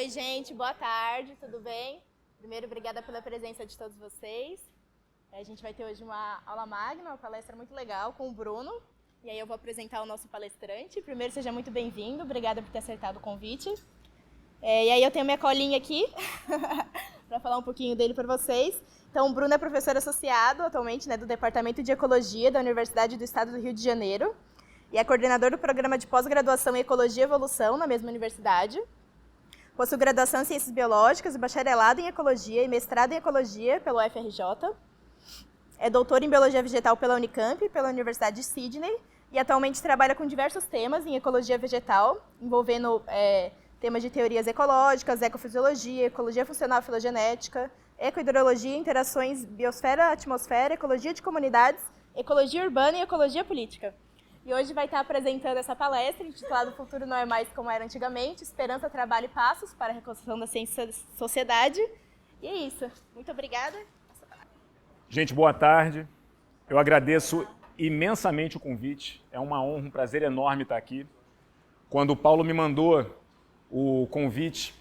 Oi, gente, boa tarde, tudo bem? Primeiro, obrigada pela presença de todos vocês. A gente vai ter hoje uma aula magna, uma palestra muito legal com o Bruno. E aí eu vou apresentar o nosso palestrante. Primeiro, seja muito bem-vindo, obrigada por ter acertado o convite. E aí eu tenho minha colinha aqui para falar um pouquinho dele para vocês. Então, o Bruno é professor associado atualmente, do Departamento de Ecologia da Universidade do Estado do Rio de Janeiro e é coordenador do programa de pós-graduação em Ecologia e Evolução na mesma universidade. Possui graduação em Ciências Biológicas, bacharelado em Ecologia e mestrado em Ecologia pelo UFRJ. É doutor em Biologia Vegetal pela Unicamp, pela Universidade de Sydney, e atualmente trabalha com diversos temas em Ecologia Vegetal, envolvendo temas de teorias ecológicas, ecofisiologia, ecologia funcional e filogenética, ecohidrologia, interações biosfera-atmosfera, ecologia de comunidades, ecologia urbana e ecologia política. E hoje vai estar apresentando essa palestra intitulada O Futuro Não é Mais Como Era Antigamente, Esperança, Trabalho e Passos para a Reconstrução da Ciência e Sociedade. E é isso. Muito obrigada. Gente, boa tarde. Eu agradeço imensamente o convite. É uma honra, um prazer enorme estar aqui. Quando o Paulo me mandou o convite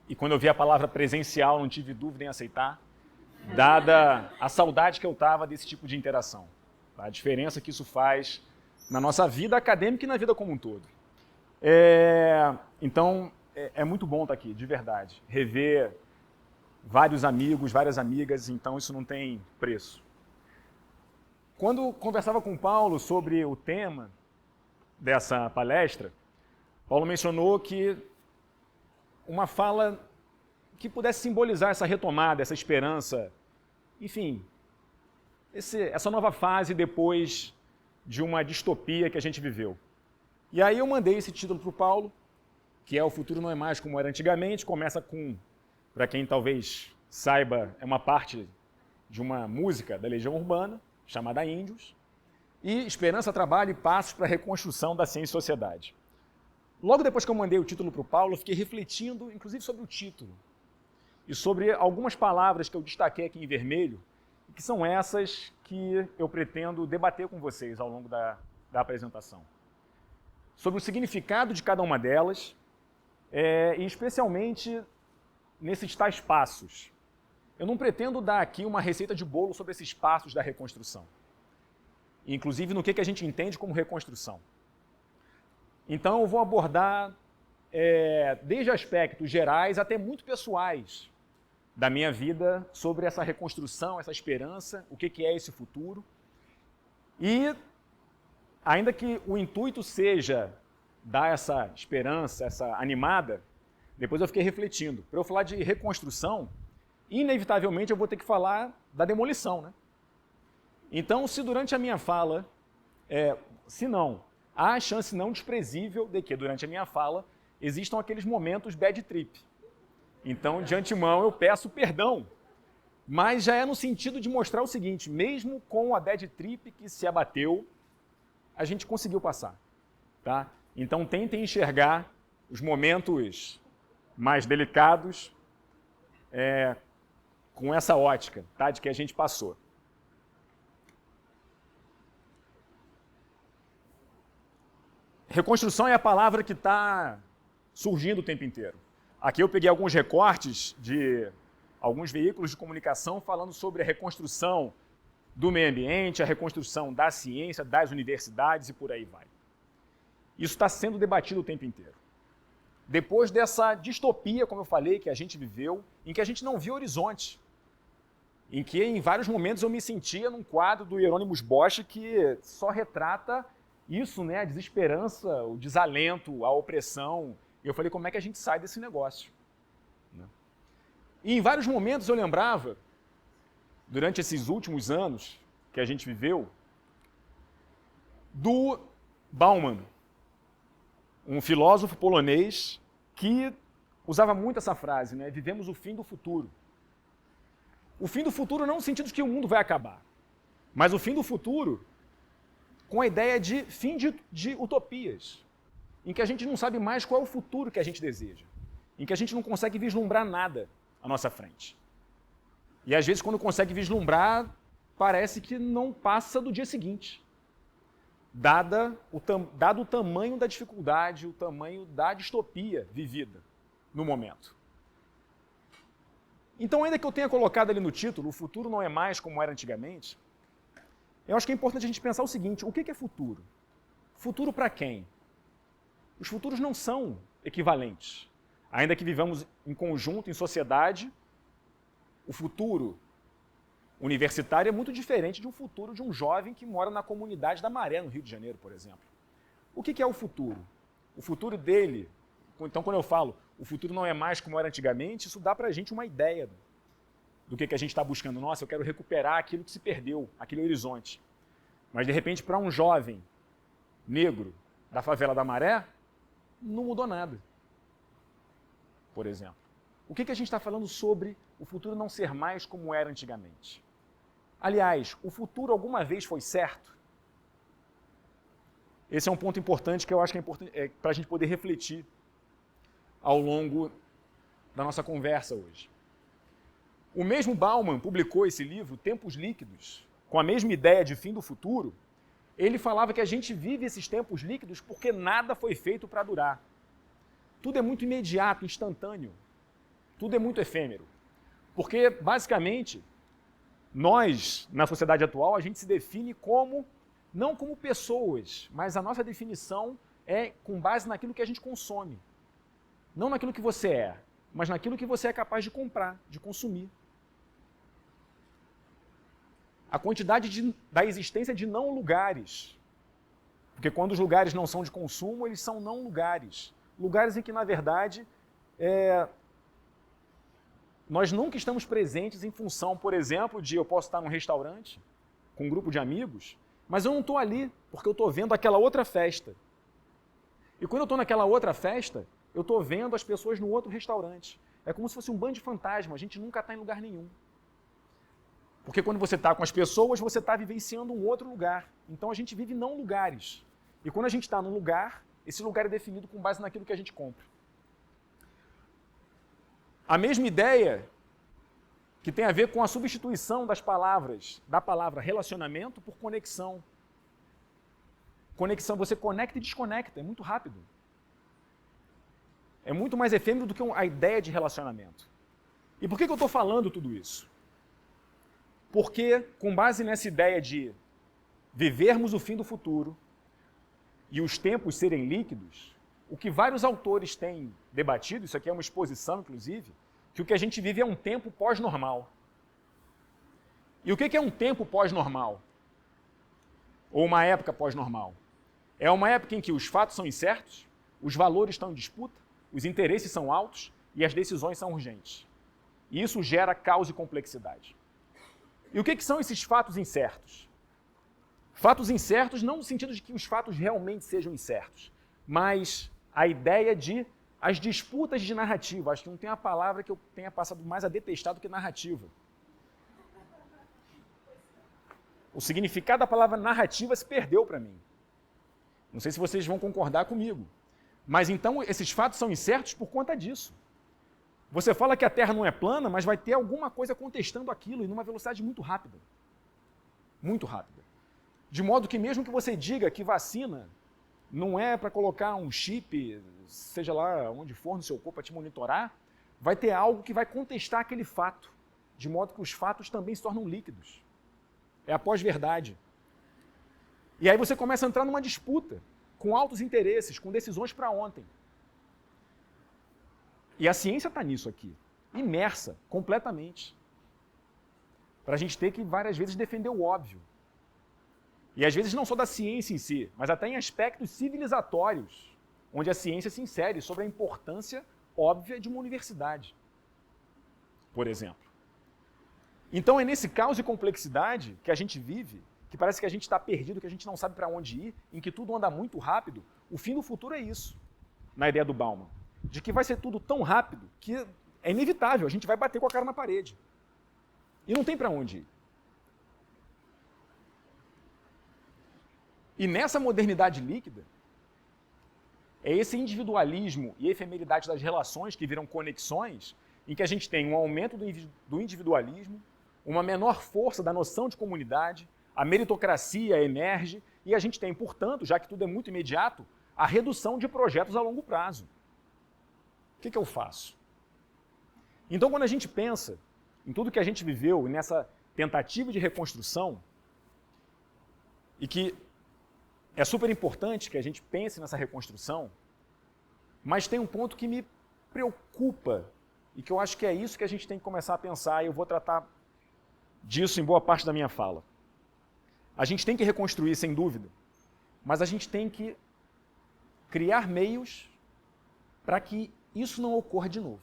e quando eu vi a palavra presencial, não tive dúvida em aceitar, dada a saudade que eu estava desse tipo de interação. A diferença que isso faz na nossa vida acadêmica e na vida como um todo. Então, é muito bom estar aqui, de verdade. Rever vários amigos, várias amigas, então isso não tem preço. Quando conversava com o Paulo sobre o tema dessa palestra, Paulo mencionou que uma fala que pudesse simbolizar essa retomada, essa esperança, enfim, essa nova fase depois de uma distopia que a gente viveu. E aí eu mandei esse título para o Paulo, que é O Futuro Não é Mais Como Era Antigamente, começa com, para quem talvez saiba, é uma parte de uma música da Legião Urbana, chamada Índios, e Esperança, Trabalho e Passos para a Reconstrução da Ciência e Sociedade. Logo depois que eu mandei o título para o Paulo, eu fiquei refletindo, inclusive, sobre o título, e sobre algumas palavras que eu destaquei aqui em vermelho, que são essas que eu pretendo debater com vocês ao longo da apresentação. Sobre o significado de cada uma delas, e especialmente nesses tais passos. Eu não pretendo dar aqui uma receita de bolo sobre esses passos da reconstrução, inclusive no que a gente entende como reconstrução. Então eu vou abordar desde aspectos gerais até muito pessoais da minha vida sobre essa reconstrução, essa esperança, o que é esse futuro. E, ainda que o intuito seja dar essa esperança, essa animada, depois eu fiquei refletindo. Para eu falar de reconstrução, inevitavelmente eu vou ter que falar da demolição, né? Então, se durante a minha fala, há a chance não desprezível de que durante a minha fala existam aqueles momentos bad trip. Então, de antemão, eu peço perdão, mas já é no sentido de mostrar o seguinte, mesmo com a bad trip que se abateu, a gente conseguiu passar, tá? Então, tentem enxergar os momentos mais delicados com essa ótica, tá? De que a gente passou. Reconstrução é a palavra que está surgindo o tempo inteiro. Aqui eu peguei alguns recortes de alguns veículos de comunicação falando sobre a reconstrução do meio ambiente, a reconstrução da ciência, das universidades e por aí vai. Isso está sendo debatido o tempo inteiro. Depois dessa distopia, como eu falei, que a gente viveu, em que a gente não viu horizonte, em que em vários momentos eu me sentia num quadro do Hieronymus Bosch que só retrata isso, né, a desesperança, o desalento, a opressão. E eu falei, como é que a gente sai desse negócio? E em vários momentos eu lembrava, durante esses últimos anos que a gente viveu, do Bauman, um filósofo polonês que usava muito essa frase, né? Vivemos o fim do futuro. O fim do futuro não no sentido de que o mundo vai acabar, mas o fim do futuro com a ideia de fim de utopias, em que a gente não sabe mais qual é o futuro que a gente deseja, em que a gente não consegue vislumbrar nada à nossa frente. E às vezes, quando consegue vislumbrar, parece que não passa do dia seguinte, dado o tamanho da dificuldade, o tamanho da distopia vivida no momento. Então, ainda que eu tenha colocado ali no título, o futuro não é mais como era antigamente, eu acho que é importante a gente pensar o seguinte: o que é futuro? Futuro para quem? Os futuros não são equivalentes. Ainda que vivamos em conjunto, em sociedade, o futuro universitário é muito diferente de um futuro de um jovem que mora na comunidade da Maré, no Rio de Janeiro, por exemplo. O que é o futuro? O futuro dele, então quando eu falo o futuro não é mais como era antigamente, isso dá para a gente uma ideia do que a gente está buscando. Nossa, eu quero recuperar aquilo que se perdeu, aquele horizonte. Mas, de repente, para um jovem negro da favela da Maré, não mudou nada, por exemplo. O que a gente está falando sobre o futuro não ser mais como era antigamente? Aliás, o futuro alguma vez foi certo? Esse é um ponto importante que eu acho que é importante para a gente poder refletir ao longo da nossa conversa hoje. O mesmo Bauman publicou esse livro, Tempos Líquidos, com a mesma ideia de fim do futuro. Ele falava que a gente vive esses tempos líquidos porque nada foi feito para durar. Tudo é muito imediato, instantâneo. Tudo é muito efêmero. Porque, basicamente, nós, na sociedade atual, a gente se define não como pessoas, mas a nossa definição é com base naquilo que a gente consome. Não naquilo que você é, mas naquilo que você é capaz de comprar, de consumir. A quantidade da existência de não lugares. Porque quando os lugares não são de consumo, eles são não lugares. Lugares em que, na verdade, nós nunca estamos presentes em função, por exemplo, de eu posso estar num restaurante com um grupo de amigos, mas eu não estou ali porque eu estou vendo aquela outra festa. E quando eu estou naquela outra festa, eu estou vendo as pessoas no outro restaurante. É como se fosse um bando de fantasma, a gente nunca está em lugar nenhum. Porque quando você está com as pessoas, você está vivenciando um outro lugar. Então a gente vive não lugares. E quando a gente está num lugar, esse lugar é definido com base naquilo que a gente compra. A mesma ideia que tem a ver com a substituição da palavra relacionamento por conexão. Conexão, você conecta e desconecta, é muito rápido. É muito mais efêmero do que a ideia de relacionamento. E por que eu estou falando tudo isso? Porque, com base nessa ideia de vivermos o fim do futuro e os tempos serem líquidos, o que vários autores têm debatido, isso aqui é uma exposição, inclusive, que o que a gente vive é um tempo pós-normal. E o que é um tempo pós-normal? Ou uma época pós-normal? É uma época em que os fatos são incertos, os valores estão em disputa, os interesses são altos e as decisões são urgentes. E isso gera caos e complexidade. E o que são esses fatos incertos? Fatos incertos não no sentido de que os fatos realmente sejam incertos, mas a ideia de as disputas de narrativa. Acho que não tem a palavra que eu tenha passado mais a detestar do que narrativa. O significado da palavra narrativa se perdeu para mim. Não sei se vocês vão concordar comigo. Mas então esses fatos são incertos por conta disso. Você fala que a Terra não é plana, mas vai ter alguma coisa contestando aquilo e numa velocidade muito rápida. Muito rápida. De modo que mesmo que você diga que vacina não é para colocar um chip, seja lá onde for no seu corpo para te monitorar, vai ter algo que vai contestar aquele fato. De modo que os fatos também se tornam líquidos. É a pós-verdade. E aí você começa a entrar numa disputa com altos interesses, com decisões para ontem. E a ciência está nisso aqui, imersa completamente. Para a gente ter que várias vezes defender o óbvio. E às vezes não só da ciência em si, mas até em aspectos civilizatórios, onde a ciência se insere sobre a importância óbvia de uma universidade, por exemplo. Então é nesse caos e complexidade que a gente vive, que parece que a gente está perdido, que a gente não sabe para onde ir, em que tudo anda muito rápido. O fim do futuro é isso, na ideia do Bauman. De que vai ser tudo tão rápido que é inevitável, a gente vai bater com a cara na parede. E não tem para onde ir. E nessa modernidade líquida, é esse individualismo e efemeridade das relações que viram conexões, em que a gente tem um aumento do individualismo, uma menor força da noção de comunidade, a meritocracia emerge, e a gente tem, portanto, já que tudo é muito imediato, a redução de projetos a longo prazo. que eu faço? Então, quando a gente pensa em tudo que a gente viveu, nessa tentativa de reconstrução, e que é super importante que a gente pense nessa reconstrução, mas tem um ponto que me preocupa e que eu acho que é isso que a gente tem que começar a pensar, e eu vou tratar disso em boa parte da minha fala. A gente tem que reconstruir, sem dúvida, mas a gente tem que criar meios para que isso não ocorra de novo.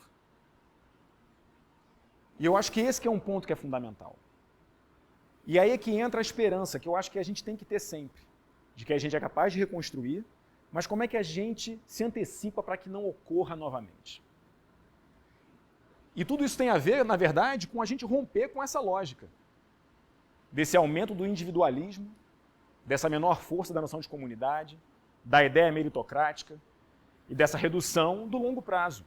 E eu acho que esse que é um ponto que é fundamental. E aí é que entra a esperança, que eu acho que a gente tem que ter sempre, de que a gente é capaz de reconstruir, mas como é que a gente se antecipa para que não ocorra novamente? E tudo isso tem a ver, na verdade, com a gente romper com essa lógica desse aumento do individualismo, dessa menor força da noção de comunidade, da ideia meritocrática e dessa redução do longo prazo.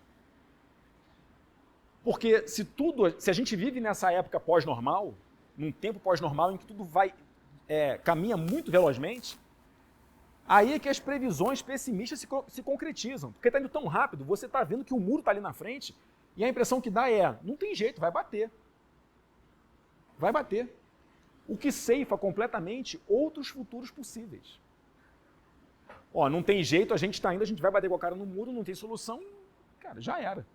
Porque se a gente vive nessa época pós-normal, num tempo pós-normal em que tudo caminha muito velozmente, aí é que as previsões pessimistas se concretizam. Porque está indo tão rápido, você está vendo que o muro está ali na frente, e a impressão que dá não tem jeito, vai bater. Vai bater. O que ceifa completamente outros futuros possíveis. Não tem jeito, a gente está indo, a gente vai bater com a cara no muro, não tem solução, cara, já era.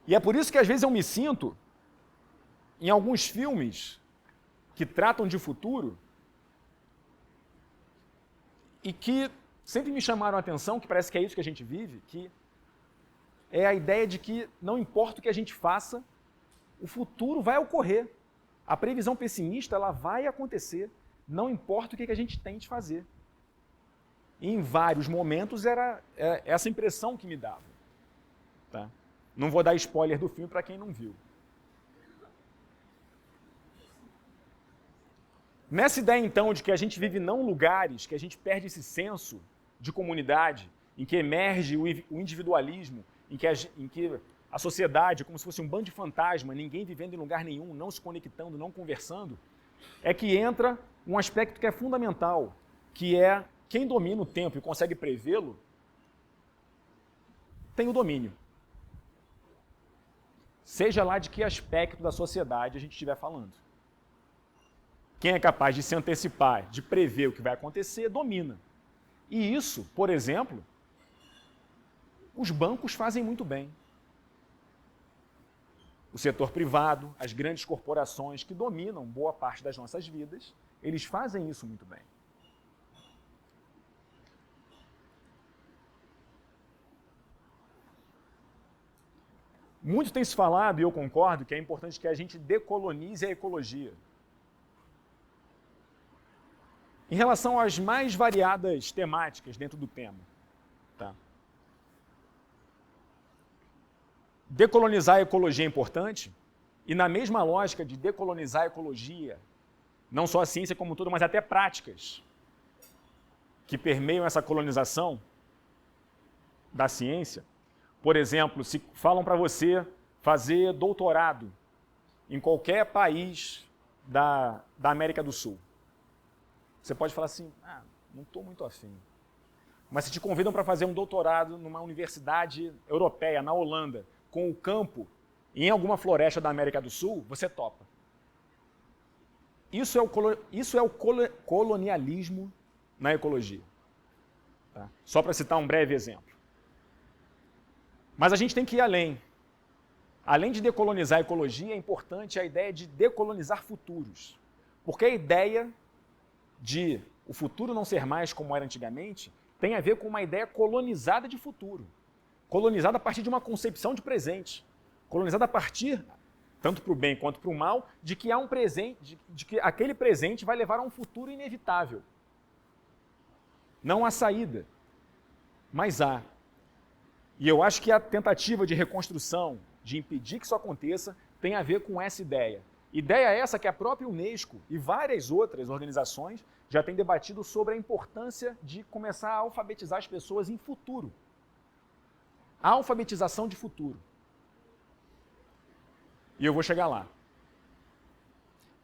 E é por isso que às vezes eu me sinto, em alguns filmes que tratam de futuro, e que sempre me chamaram a atenção, que parece que é isso que a gente vive, que é a ideia de que não importa o que a gente faça, o futuro vai ocorrer. A previsão pessimista ela vai acontecer, não importa o que a gente tente fazer. E em vários momentos era essa impressão que me dava. Tá? Não vou dar spoiler do filme para quem não viu. Nessa ideia, então, de que a gente vive não lugares, que a gente perde esse senso de comunidade, em que emerge o individualismo, em que a sociedade é como se fosse um bando de fantasma, ninguém vivendo em lugar nenhum, não se conectando, não conversando, é que entra um aspecto que é fundamental, que é quem domina o tempo e consegue prevê-lo, tem o domínio. Seja lá de que aspecto da sociedade a gente estiver falando. Quem é capaz de se antecipar, de prever o que vai acontecer, domina. E isso, por exemplo, os bancos fazem muito bem. O setor privado, as grandes corporações que dominam boa parte das nossas vidas, eles fazem isso muito bem. Muito tem se falado, e eu concordo, que é importante que a gente decolonize a ecologia. Em relação às mais variadas temáticas dentro do tema. Tá? Decolonizar a ecologia é importante, e na mesma lógica de decolonizar a ecologia, não só a ciência como um todo, mas até práticas que permeiam essa colonização da ciência. Por exemplo, se falam para você fazer doutorado em qualquer país da América do Sul, você pode falar assim, não estou muito afim. Mas se te convidam para fazer um doutorado numa universidade europeia, na Holanda, com o campo em alguma floresta da América do Sul, você topa. Isso é o colonialismo na ecologia. Tá? Só para citar um breve exemplo. Mas a gente tem que ir além. Além de decolonizar a ecologia, é importante a ideia de decolonizar futuros. Porque a ideia de o futuro não ser mais como era antigamente tem a ver com uma ideia colonizada de futuro. Colonizada a partir de uma concepção de presente. Colonizada a partir, tanto para o bem quanto para o mal, de que há um presente, de que aquele presente vai levar a um futuro inevitável. Não há saída, mas há. E eu acho que a tentativa de reconstrução, de impedir que isso aconteça, tem a ver com essa ideia. Ideia essa que a própria Unesco e várias outras organizações já têm debatido sobre a importância de começar a alfabetizar as pessoas em futuro. A alfabetização de futuro. E eu vou chegar lá.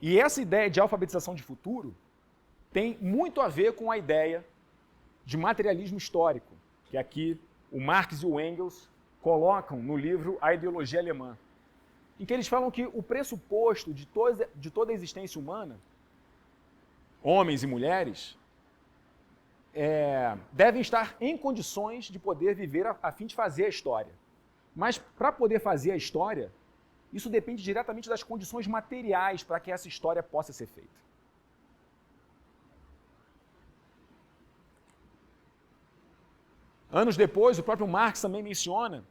E essa ideia de alfabetização de futuro tem muito a ver com a ideia de materialismo histórico, que aqui o Marx e o Engels colocam no livro A Ideologia Alemã, em que eles falam que o pressuposto de toda a existência humana, homens e mulheres, devem estar em condições de poder viver a fim de fazer a história. Mas para poder fazer a história, isso depende diretamente das condições materiais para que essa história possa ser feita. Anos depois, o próprio Marx também menciona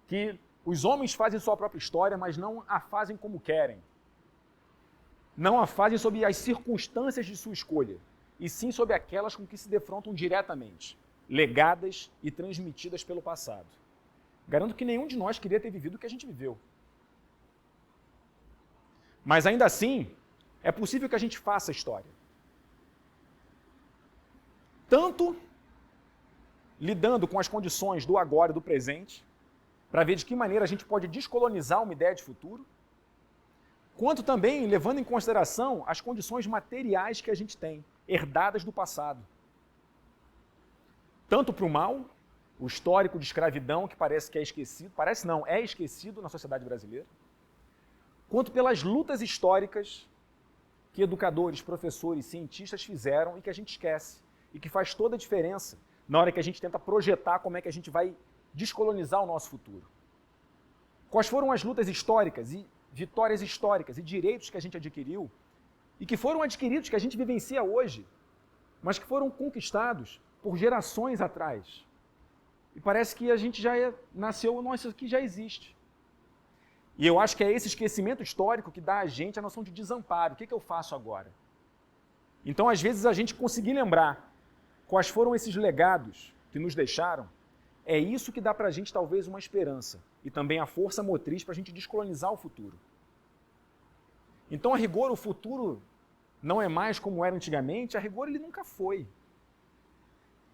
que os homens fazem sua própria história, mas não a fazem como querem. Não a fazem sob as circunstâncias de sua escolha, e sim sob aquelas com que se defrontam diretamente, legadas e transmitidas pelo passado. Garanto que nenhum de nós queria ter vivido o que a gente viveu. Mas ainda assim, é possível que a gente faça a história. Tanto lidando com as condições do agora e do presente, para ver de que maneira a gente pode descolonizar uma ideia de futuro, quanto também levando em consideração as condições materiais que a gente tem, herdadas do passado. Tanto para o mal, o histórico de escravidão que parece que é esquecido, parece não, é esquecido na sociedade brasileira, quanto pelas lutas históricas que educadores, professores, cientistas fizeram e que a gente esquece, e que faz toda a diferença na hora que a gente tenta projetar como é que a gente vai descolonizar o nosso futuro. Quais foram as lutas históricas e vitórias históricas e direitos que a gente adquiriu e que foram adquiridos, que a gente vivencia hoje, mas que foram conquistados por gerações atrás. E parece que a gente já nasceu, nossa, isso aqui já existe. E eu acho que é esse esquecimento histórico que dá a gente a noção de desamparo. O que eu faço agora? Então, às vezes, a gente conseguir lembrar quais foram esses legados que nos deixaram, é isso que dá para a gente talvez uma esperança e também a força motriz para a gente descolonizar o futuro. Então, a rigor, o futuro não é mais como era antigamente, a rigor ele nunca foi.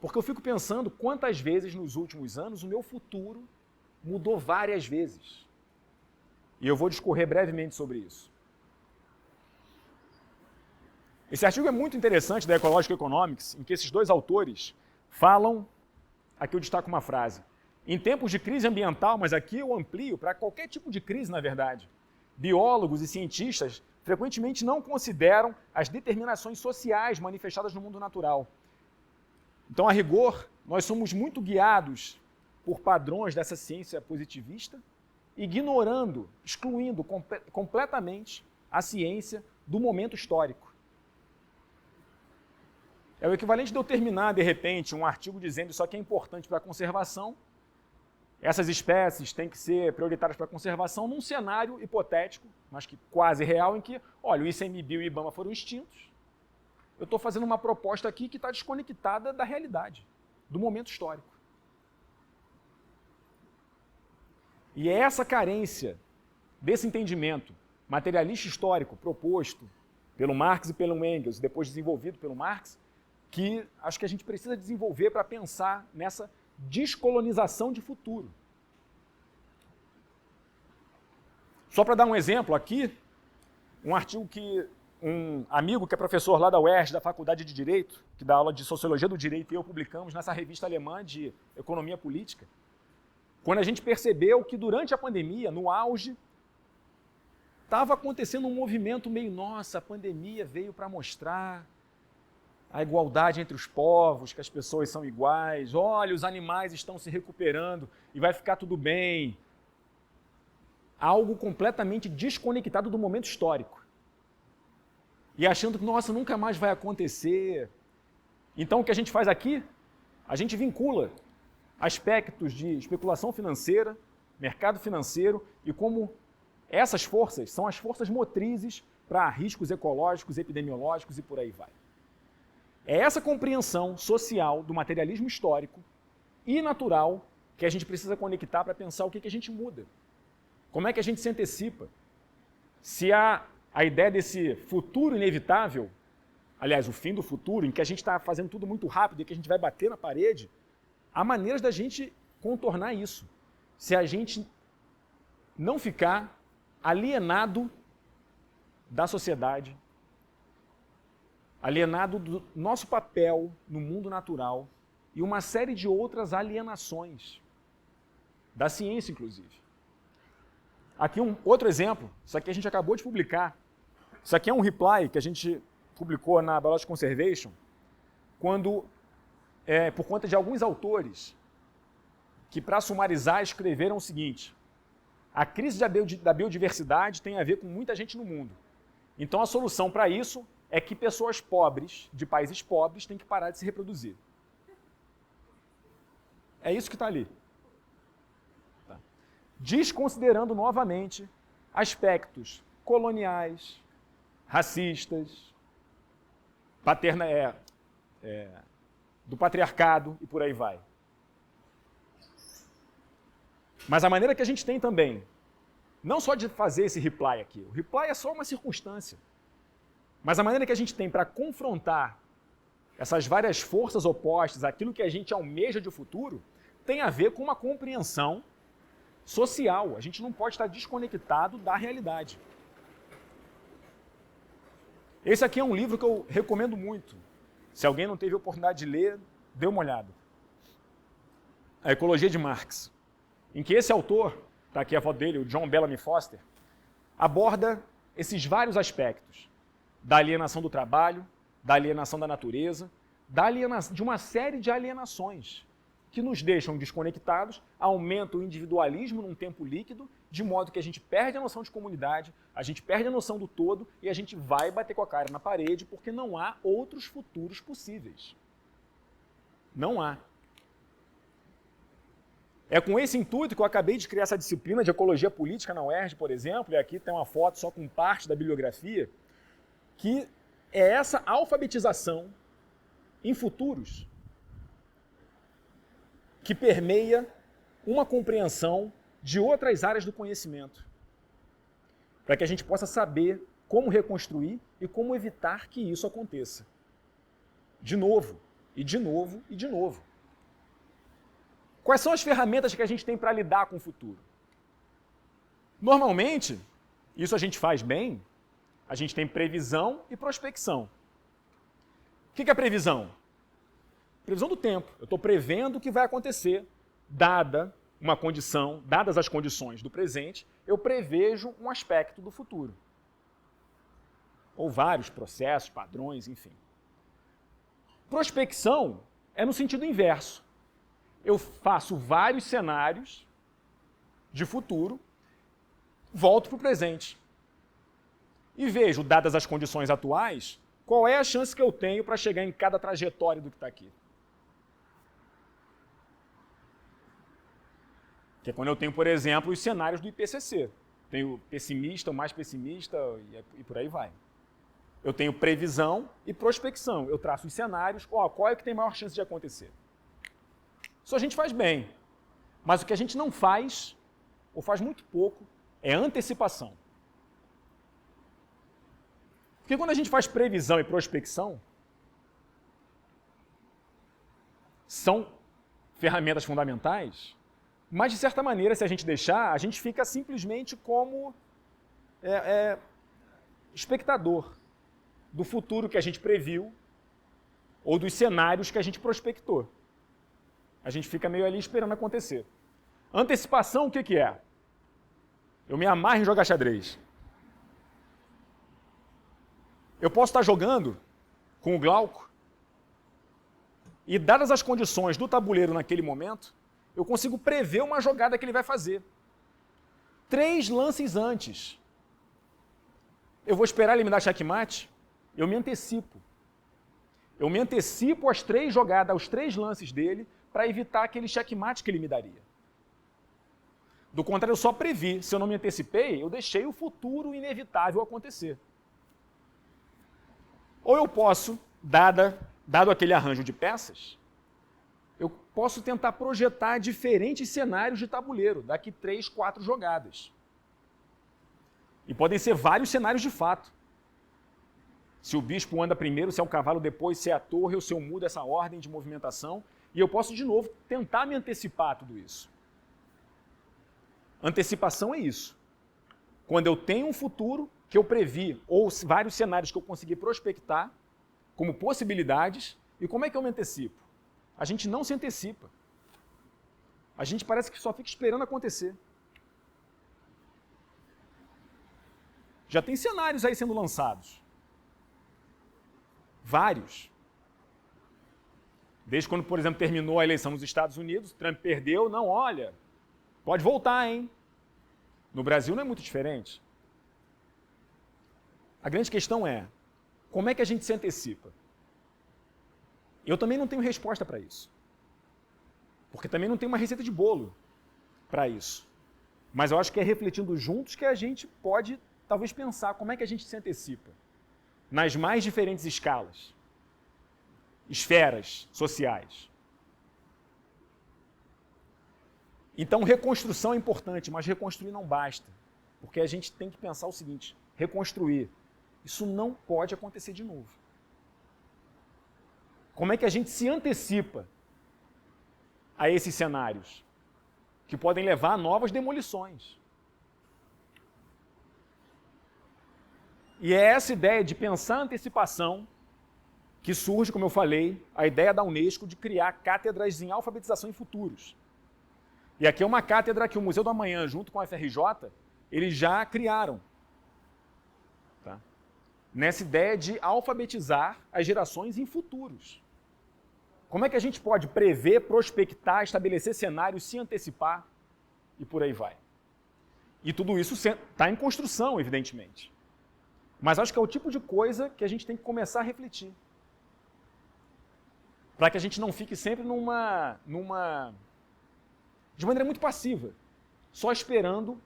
Porque eu fico pensando quantas vezes nos últimos anos o meu futuro mudou várias vezes. E eu vou discorrer brevemente sobre isso. Esse artigo é muito interessante da Ecological Economics, em que esses dois autores falam, aqui eu destaco uma frase, em tempos de crise ambiental, mas aqui eu amplio para qualquer tipo de crise, na verdade, biólogos e cientistas frequentemente não consideram as determinações sociais manifestadas no mundo natural. Então, a rigor, nós somos muito guiados por padrões dessa ciência positivista, ignorando, excluindo completamente a ciência do momento histórico. É o equivalente de eu terminar, de repente, um artigo dizendo isso aqui é importante para a conservação, essas espécies têm que ser prioritárias para a conservação num cenário hipotético, mas que quase real, em que, olha, o ICMBio e o IBAMA foram extintos. Eu estou fazendo uma proposta aqui que está desconectada da realidade, do momento histórico. E é essa carência desse entendimento materialista histórico proposto pelo Marx e pelo Engels, depois desenvolvido pelo Marx, que acho que a gente precisa desenvolver para pensar nessa descolonização de futuro. Só para dar um exemplo aqui, um artigo que um amigo que é professor lá da UERJ, da Faculdade de Direito, que dá aula de Sociologia do Direito, e eu publicamos nessa revista alemã de Economia Política, quando a gente percebeu que durante a pandemia, no auge, estava acontecendo um movimento meio, nossa, a pandemia veio para mostrar a igualdade entre os povos, que as pessoas são iguais, olha, os animais estão se recuperando e vai ficar tudo bem. Algo completamente desconectado do momento histórico. E achando que, nossa, nunca mais vai acontecer. Então, o que a gente faz aqui? A gente vincula aspectos de especulação financeira, mercado financeiro e como essas forças são as forças motrizes para riscos ecológicos, epidemiológicos e por aí vai. É essa compreensão social do materialismo histórico e natural que a gente precisa conectar para pensar o que a gente muda. Como é que a gente se antecipa? Se há a ideia desse futuro inevitável, aliás, o fim do futuro, em que a gente está fazendo tudo muito rápido e que a gente vai bater na parede, há maneiras da gente contornar isso. Se a gente não ficar alienado da sociedade, alienado do nosso papel no mundo natural e uma série de outras alienações da ciência, inclusive. Aqui um outro exemplo, isso aqui a gente acabou de publicar. Isso aqui é um reply que a gente publicou na Biological Conservation, quando, por conta de alguns autores que, para sumarizar, escreveram o seguinte: a crise da biodiversidade tem a ver com muita gente no mundo. Então a solução para isso é que pessoas pobres, de países pobres, têm que parar de se reproduzir. É isso que está ali. Tá. Desconsiderando novamente aspectos coloniais, racistas, do patriarcado e por aí vai. Mas a maneira que a gente tem também, não só de fazer esse reply aqui, o reply é só uma circunstância, mas a maneira que a gente tem para confrontar essas várias forças opostas, aquilo que a gente almeja de futuro, tem a ver com uma compreensão social. A gente não pode estar desconectado da realidade. Esse aqui é um livro que eu recomendo muito. Se alguém não teve a oportunidade de ler, dê uma olhada. A Ecologia de Marx, em que esse autor, está aqui a foto dele, o John Bellamy Foster, aborda esses vários aspectos da alienação do trabalho, da alienação da natureza, de uma série de alienações que nos deixam desconectados, aumenta o individualismo num tempo líquido, de modo que a gente perde a noção de comunidade, a gente perde a noção do todo e a gente vai bater com a cara na parede porque não há outros futuros possíveis. Não há. É com esse intuito que eu acabei de criar essa disciplina de ecologia política na UERJ, por exemplo, e aqui tem uma foto só com parte da bibliografia, que é essa alfabetização em futuros que permeia uma compreensão de outras áreas do conhecimento, para que a gente possa saber como reconstruir e como evitar que isso aconteça. De novo, e de novo, e de novo. Quais são as ferramentas que a gente tem para lidar com o futuro? Normalmente, isso a gente faz bem, a gente tem previsão e prospecção. O que é previsão? Previsão do tempo. Eu estou prevendo o que vai acontecer, dada uma condição, dadas as condições do presente, eu prevejo um aspecto do futuro. Ou vários processos, padrões, enfim. Prospecção é no sentido inverso. Eu faço vários cenários de futuro, volto para o presente e vejo, dadas as condições atuais, qual é a chance que eu tenho para chegar em cada trajetória do que está aqui. Que é quando eu tenho, por exemplo, os cenários do IPCC. Tenho pessimista, o mais pessimista e por aí vai. Eu tenho previsão e prospecção. Eu traço os cenários, qual é o que tem maior chance de acontecer. Isso a gente faz bem. Mas o que a gente não faz, ou faz muito pouco, é antecipação. Porque quando a gente faz previsão e prospecção, são ferramentas fundamentais, mas, de certa maneira, se a gente deixar, a gente fica simplesmente como espectador do futuro que a gente previu ou dos cenários que a gente prospectou. A gente fica meio ali esperando acontecer. Antecipação, o que é? Eu me amarro em jogar xadrez. Eu posso estar jogando com o Glauco e, dadas as condições do tabuleiro naquele momento, eu consigo prever uma jogada que ele vai fazer. 3 lances antes. Eu vou esperar ele me dar checkmate? Eu me antecipo. Eu me antecipo às 3 jogadas, aos 3 lances dele, para evitar aquele checkmate que ele me daria. Do contrário, eu só previ. Se eu não me antecipei, eu deixei o futuro inevitável acontecer. Ou eu posso, dado aquele arranjo de peças, eu posso tentar projetar diferentes cenários de tabuleiro, daqui 3, 4 jogadas. E podem ser vários cenários de fato. Se o bispo anda primeiro, se é o cavalo depois, se é a torre, ou se eu mudo essa ordem de movimentação. E eu posso, de novo, tentar me antecipar a tudo isso. Antecipação é isso. Quando eu tenho um futuro que eu previ, ou vários cenários que eu consegui prospectar como possibilidades, e como é que eu me antecipo? A gente não se antecipa. A gente parece que só fica esperando acontecer. Já tem cenários aí sendo lançados. Vários. Desde quando, por exemplo, terminou a eleição nos Estados Unidos, Trump perdeu, não, olha, pode voltar, hein? No Brasil não é muito diferente. A grande questão é, como é que a gente se antecipa? Eu também não tenho resposta para isso. Porque também não tenho uma receita de bolo para isso. Mas eu acho que é refletindo juntos que a gente pode, talvez, pensar como é que a gente se antecipa. Nas mais diferentes escalas. Esferas sociais. Então, reconstrução é importante, mas reconstruir não basta. Porque a gente tem que pensar o seguinte, reconstruir. Isso não pode acontecer de novo. Como é que a gente se antecipa a esses cenários que podem levar a novas demolições? E é essa ideia de pensar a antecipação que surge, como eu falei, a ideia da Unesco de criar cátedras em alfabetização em futuros. E aqui é uma cátedra que o Museu do Amanhã, junto com a FRJ, eles já criaram. Tá? Nessa ideia de alfabetizar as gerações em futuros. Como é que a gente pode prever, prospectar, estabelecer cenários, se antecipar e por aí vai? E tudo isso está em construção, evidentemente. Mas acho que é o tipo de coisa que a gente tem que começar a refletir. Para que a gente não fique sempre de maneira muito passiva, só esperando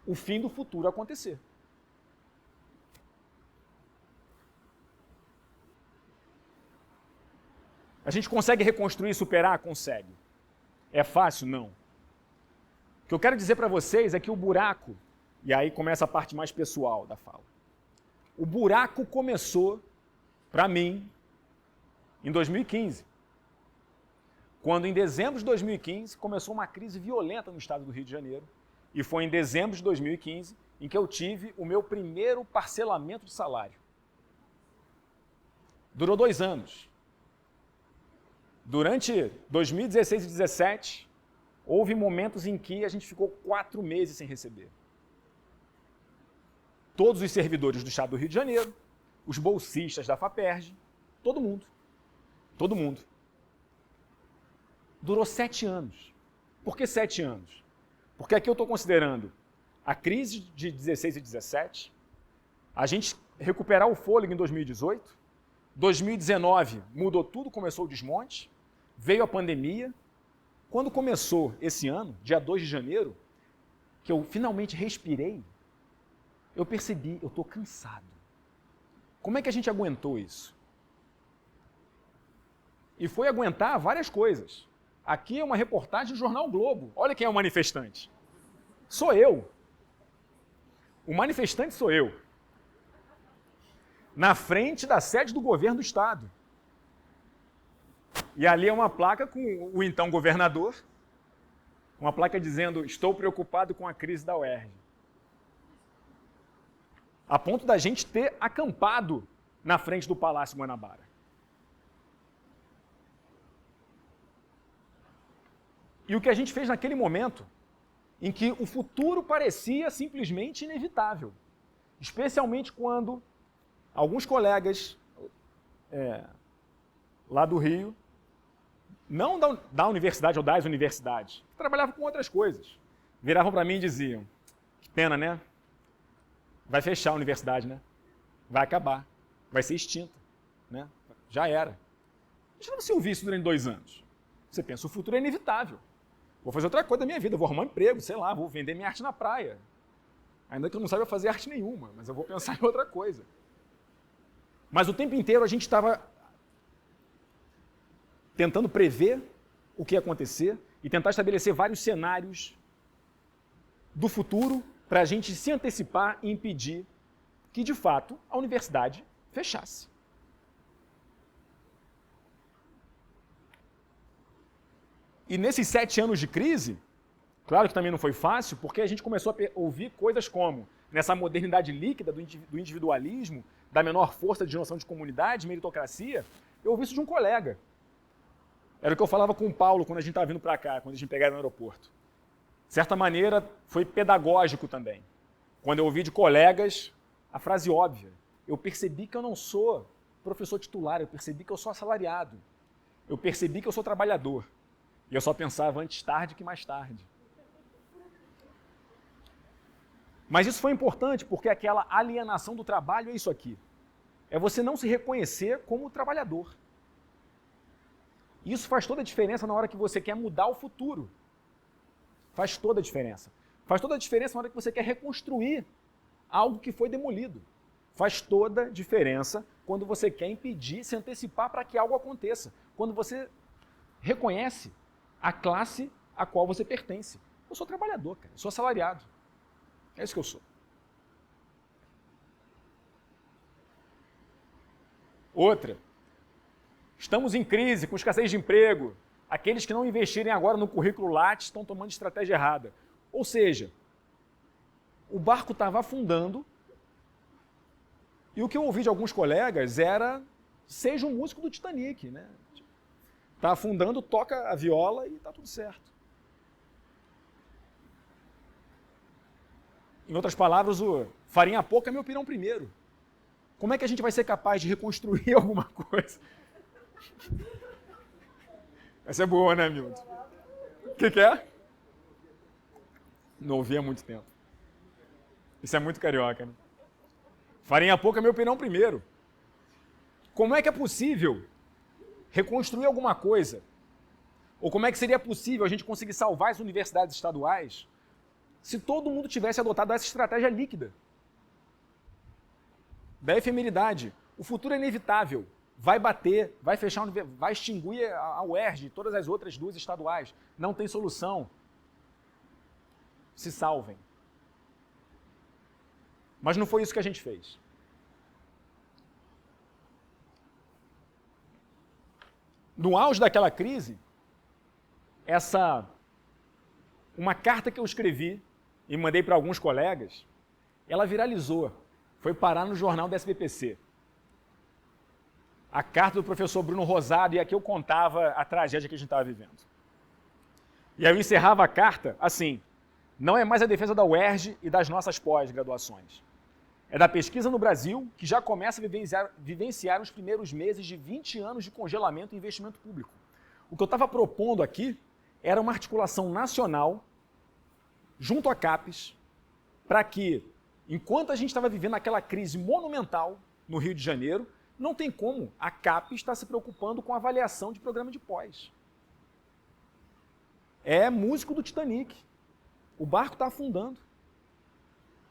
o fim do futuro acontecer. A gente consegue reconstruir e superar? Consegue. É fácil? Não. O que eu quero dizer para vocês é que o buraco, e aí começa a parte mais pessoal da fala, o buraco começou, para mim, em 2015. Quando, em dezembro de 2015, começou uma crise violenta no estado do Rio de Janeiro, e foi em dezembro de 2015 em que eu tive o meu primeiro parcelamento de salário. Durou 2 anos. Durante 2016 e 2017, houve momentos em que a gente ficou 4 meses sem receber. Todos os servidores do estado do Rio de Janeiro, os bolsistas da FAPERJ, todo mundo. Todo mundo. Durou 7 anos. Por que 7 anos? Porque aqui eu estou considerando a crise de 16 e 17, a gente recuperar o fôlego em 2018, 2019 mudou tudo, começou o desmonte, veio a pandemia. Quando começou esse ano, dia 2 de janeiro, que eu finalmente respirei, eu percebi, eu estou cansado. Como é que a gente aguentou isso? E foi aguentar várias coisas. Aqui é uma reportagem do Jornal Globo. Olha quem é o manifestante. Sou eu. O manifestante sou eu. Na frente da sede do governo do estado. E ali é uma placa com o então governador, uma placa dizendo, estou preocupado com a crise da UERJ. A ponto da gente ter acampado na frente do Palácio Guanabara. E o que a gente fez naquele momento, em que o futuro parecia simplesmente inevitável, especialmente quando alguns colegas lá do Rio, não da universidade ou das universidades, que trabalhavam com outras coisas, viravam para mim e diziam, que pena, né? Vai fechar a universidade, né? Vai acabar, vai ser extinta, né? Já era. Imagina você ouvir isso durante 2 anos. Você pensa, o futuro é inevitável. Vou fazer outra coisa da minha vida, vou arrumar um emprego, sei lá, vou vender minha arte na praia. Ainda que eu não saiba fazer arte nenhuma, mas eu vou pensar em outra coisa. Mas o tempo inteiro a gente estava tentando prever o que ia acontecer e tentar estabelecer vários cenários do futuro para a gente se antecipar e impedir que, de fato, a universidade fechasse. E nesses 7 anos de crise, claro que também não foi fácil, porque a gente começou a ouvir coisas como, nessa modernidade líquida do individualismo, da menor força de noção de comunidade, meritocracia, eu ouvi isso de um colega. Era o que eu falava com o Paulo quando a gente estava vindo para cá, quando a gente pegava no aeroporto. De certa maneira, foi pedagógico também. Quando eu ouvi de colegas a frase óbvia. Eu percebi que eu não sou professor titular, eu percebi que eu sou assalariado. Eu percebi que eu sou trabalhador. E eu só pensava antes tarde que mais tarde. Mas isso foi importante porque aquela alienação do trabalho é isso aqui. É você não se reconhecer como trabalhador. Isso faz toda a diferença na hora que você quer mudar o futuro. Faz toda a diferença. Faz toda a diferença na hora que você quer reconstruir algo que foi demolido. Faz toda a diferença quando você quer impedir, se antecipar para que algo aconteça. Quando você reconhece a classe a qual você pertence. Eu sou trabalhador, cara. Eu sou assalariado. É isso que eu sou. Outra. Estamos em crise, com escassez de emprego. Aqueles que não investirem agora no currículo Lattes estão tomando estratégia errada. Ou seja, o barco estava afundando e o que eu ouvi de alguns colegas era: seja um músico do Titanic, né? Está afundando, toca a viola e está tudo certo. Em outras palavras, o farinha pouca é meu pirão primeiro. Como é que a gente vai ser capaz de reconstruir alguma coisa? Essa é boa, né, Milton? O que é? Não ouvi há muito tempo. Isso é muito carioca, né? Farinha pouca é meu pirão primeiro. Como é que é possível reconstruir alguma coisa? Ou como é que seria possível a gente conseguir salvar as universidades estaduais se todo mundo tivesse adotado essa estratégia líquida? Da efemeridade. O futuro é inevitável. Vai bater, vai fechar, vai extinguir a UERJ e todas as outras duas estaduais. Não tem solução. Se salvem. Mas não foi isso que a gente fez. No auge daquela crise, uma carta que eu escrevi e mandei para alguns colegas, ela viralizou. Foi parar no jornal da SBPC. A carta do professor Bruno Rosado, e aqui eu contava a tragédia que a gente estava vivendo. E aí eu encerrava a carta assim: não é mais a defesa da UERJ e das nossas pós-graduações. É da pesquisa no Brasil que já começa a vivenciar os primeiros meses de 20 anos de congelamento e investimento público. O que eu estava propondo aqui era uma articulação nacional junto à CAPES para que, enquanto a gente estava vivendo aquela crise monumental no Rio de Janeiro, não tem como a CAPES estar se preocupando com a avaliação de programa de pós. É músico do Titanic. O barco está afundando.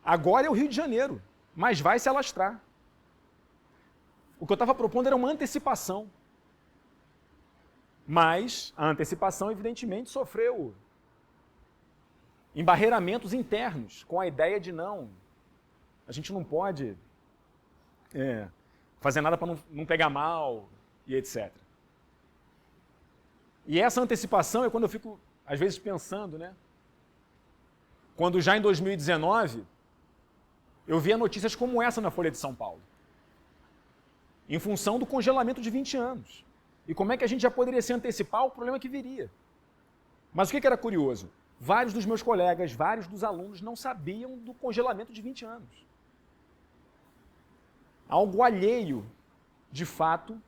Agora é o Rio de Janeiro, mas vai se alastrar. O que eu estava propondo era uma antecipação. Mas a antecipação, evidentemente, sofreu embarreiramentos internos, com a ideia de não, a gente não pode fazer nada para não pegar mal e etc. E essa antecipação é quando eu fico, às vezes, pensando, né? Quando já em 2019, eu via notícias como essa na Folha de São Paulo, em função do congelamento de 20 anos. E como é que a gente já poderia se antecipar ao problema que viria. Mas o que era curioso? Vários dos meus colegas, vários dos alunos não sabiam do congelamento de 20 anos. Algo alheio, de fato,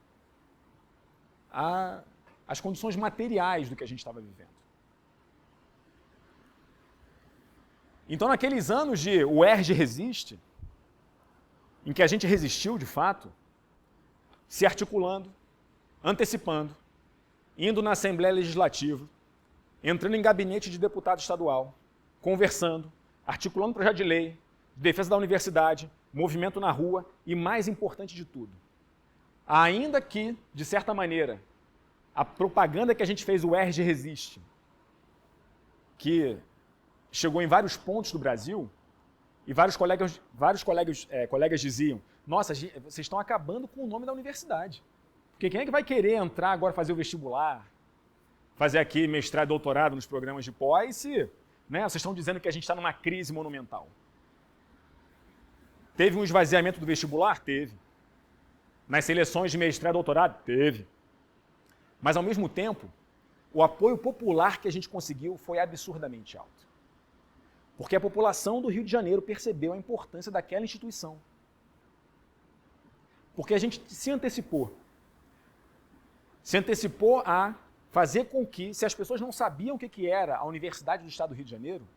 às condições materiais do que a gente estava vivendo. Então, naqueles anos de UERJ Resiste, em que a gente resistiu, de fato, se articulando, antecipando, indo na Assembleia Legislativa, entrando em gabinete de deputado estadual, conversando, articulando projeto de lei, de defesa da universidade, movimento na rua e, mais importante de tudo, ainda que, de certa maneira, a propaganda que a gente fez, o UERJ Resiste, que chegou em vários pontos do Brasil, e vários colegas diziam: nossa, vocês estão acabando com o nome da universidade. Porque quem é que vai querer entrar agora, fazer o vestibular, fazer aqui mestrado e doutorado nos programas de pós, se vocês estão dizendo que a gente está numa crise monumental? Teve um esvaziamento do vestibular? Teve. Nas seleções de mestrado e doutorado? Teve. Mas, ao mesmo tempo, o apoio popular que a gente conseguiu foi absurdamente alto. Porque a população do Rio de Janeiro percebeu a importância daquela instituição. Porque a gente se antecipou. Se antecipou a fazer com que, se as pessoas não sabiam o que era a Universidade do Estado do Rio de Janeiro,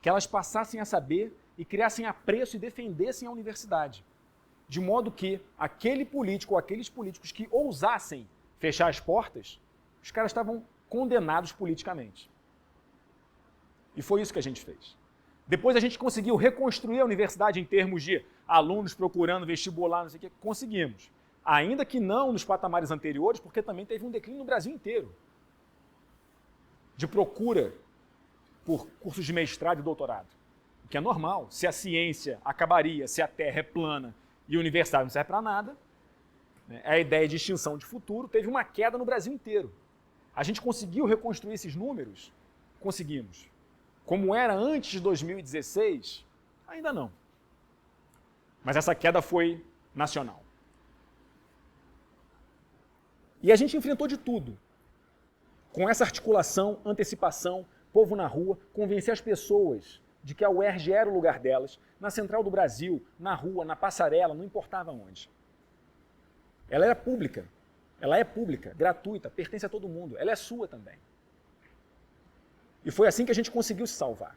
que elas passassem a saber e criassem apreço e defendessem a universidade. De modo que aquele político ou aqueles políticos que ousassem fechar as portas, os caras estavam condenados politicamente. E foi isso que a gente fez. Depois a gente conseguiu reconstruir a universidade em termos de alunos procurando vestibular, não sei o que, conseguimos. Ainda que não nos patamares anteriores, porque também teve um declínio no Brasil inteiro de procura por cursos de mestrado e doutorado. O que é normal. Se a ciência acabaria, se a Terra é plana e a universidade não serve para nada, né, a ideia de extinção de futuro teve uma queda no Brasil inteiro. A gente conseguiu reconstruir esses números? Conseguimos. Como era antes de 2016? Ainda não. Mas essa queda foi nacional. E a gente enfrentou de tudo. Com essa articulação, antecipação, povo na rua, convencer as pessoas de que a UERJ era o lugar delas, na Central do Brasil, na rua, na passarela, não importava onde. Ela era pública. Ela é pública, gratuita, pertence a todo mundo. Ela é sua também. E foi assim que a gente conseguiu se salvar.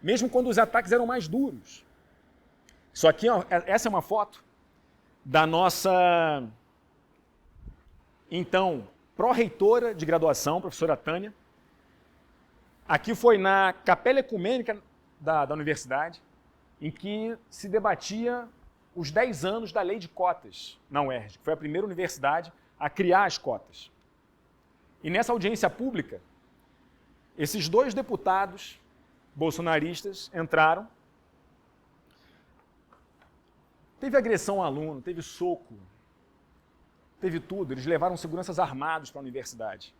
Mesmo quando os ataques eram mais duros. Isso aqui, ó, essa é uma foto da nossa, então, pró-reitora de graduação, professora Tânia. Aqui foi na Capela Ecumênica da universidade, em que se debatia os 10 anos da lei de cotas na UERJ, que foi a primeira universidade a criar as cotas. E nessa audiência pública, esses dois deputados bolsonaristas entraram. Teve agressão ao aluno, teve soco, teve tudo. Eles levaram seguranças armados para a universidade.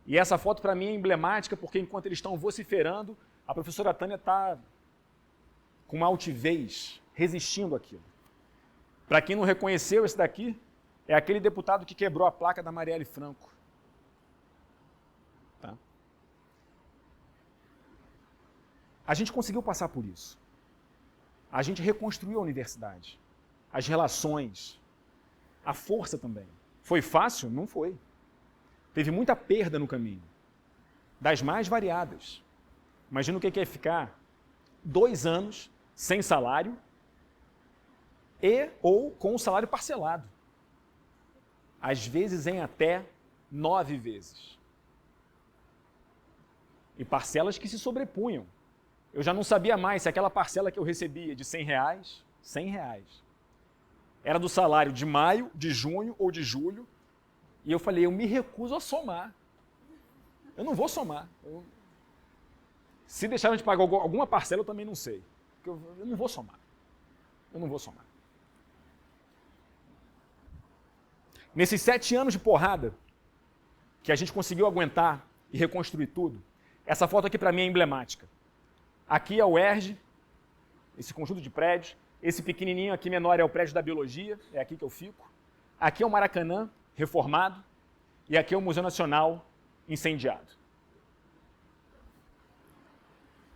E essa foto, para mim, é emblemática, porque enquanto eles estão vociferando, a professora Tânia está com uma altivez, resistindo àquilo. Para quem não reconheceu, esse daqui é aquele deputado que quebrou a placa da Marielle Franco. Tá? A gente conseguiu passar por isso. A gente reconstruiu a universidade, as relações, a força também. Foi fácil? Não foi. Teve muita perda no caminho, das mais variadas. Imagina o que é ficar 2 anos sem salário e ou com o salário parcelado. Às vezes em até 9 vezes. E parcelas que se sobrepunham. Eu já não sabia mais se aquela parcela que eu recebia de R$100, era do salário de maio, de junho ou de julho. E eu falei, eu me recuso a somar. Eu não vou somar. Se deixaram de pagar alguma parcela, eu também não sei. Porque eu não vou somar. Eu não vou somar. Nesses 7 anos de porrada, que a gente conseguiu aguentar e reconstruir tudo, essa foto aqui para mim é emblemática. Aqui é o UERJ, esse conjunto de prédios. Esse pequenininho aqui menor é o prédio da Biologia, é aqui que eu fico. Aqui é o Maracanã, reformado. E aqui é o Museu Nacional, incendiado.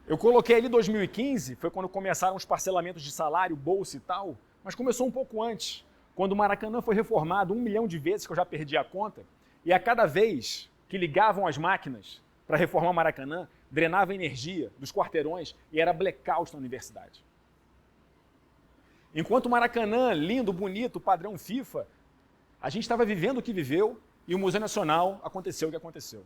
Eu coloquei ali 2015, foi quando começaram os parcelamentos de salário, bolsa e tal, mas começou um pouco antes, quando o Maracanã foi reformado 1 milhão de vezes, que eu já perdi a conta, e a cada vez que ligavam as máquinas para reformar o Maracanã, drenava energia dos quarteirões e era blackout na universidade. Enquanto o Maracanã, lindo, bonito, padrão FIFA, a gente estava vivendo o que viveu e o Museu Nacional aconteceu o que aconteceu.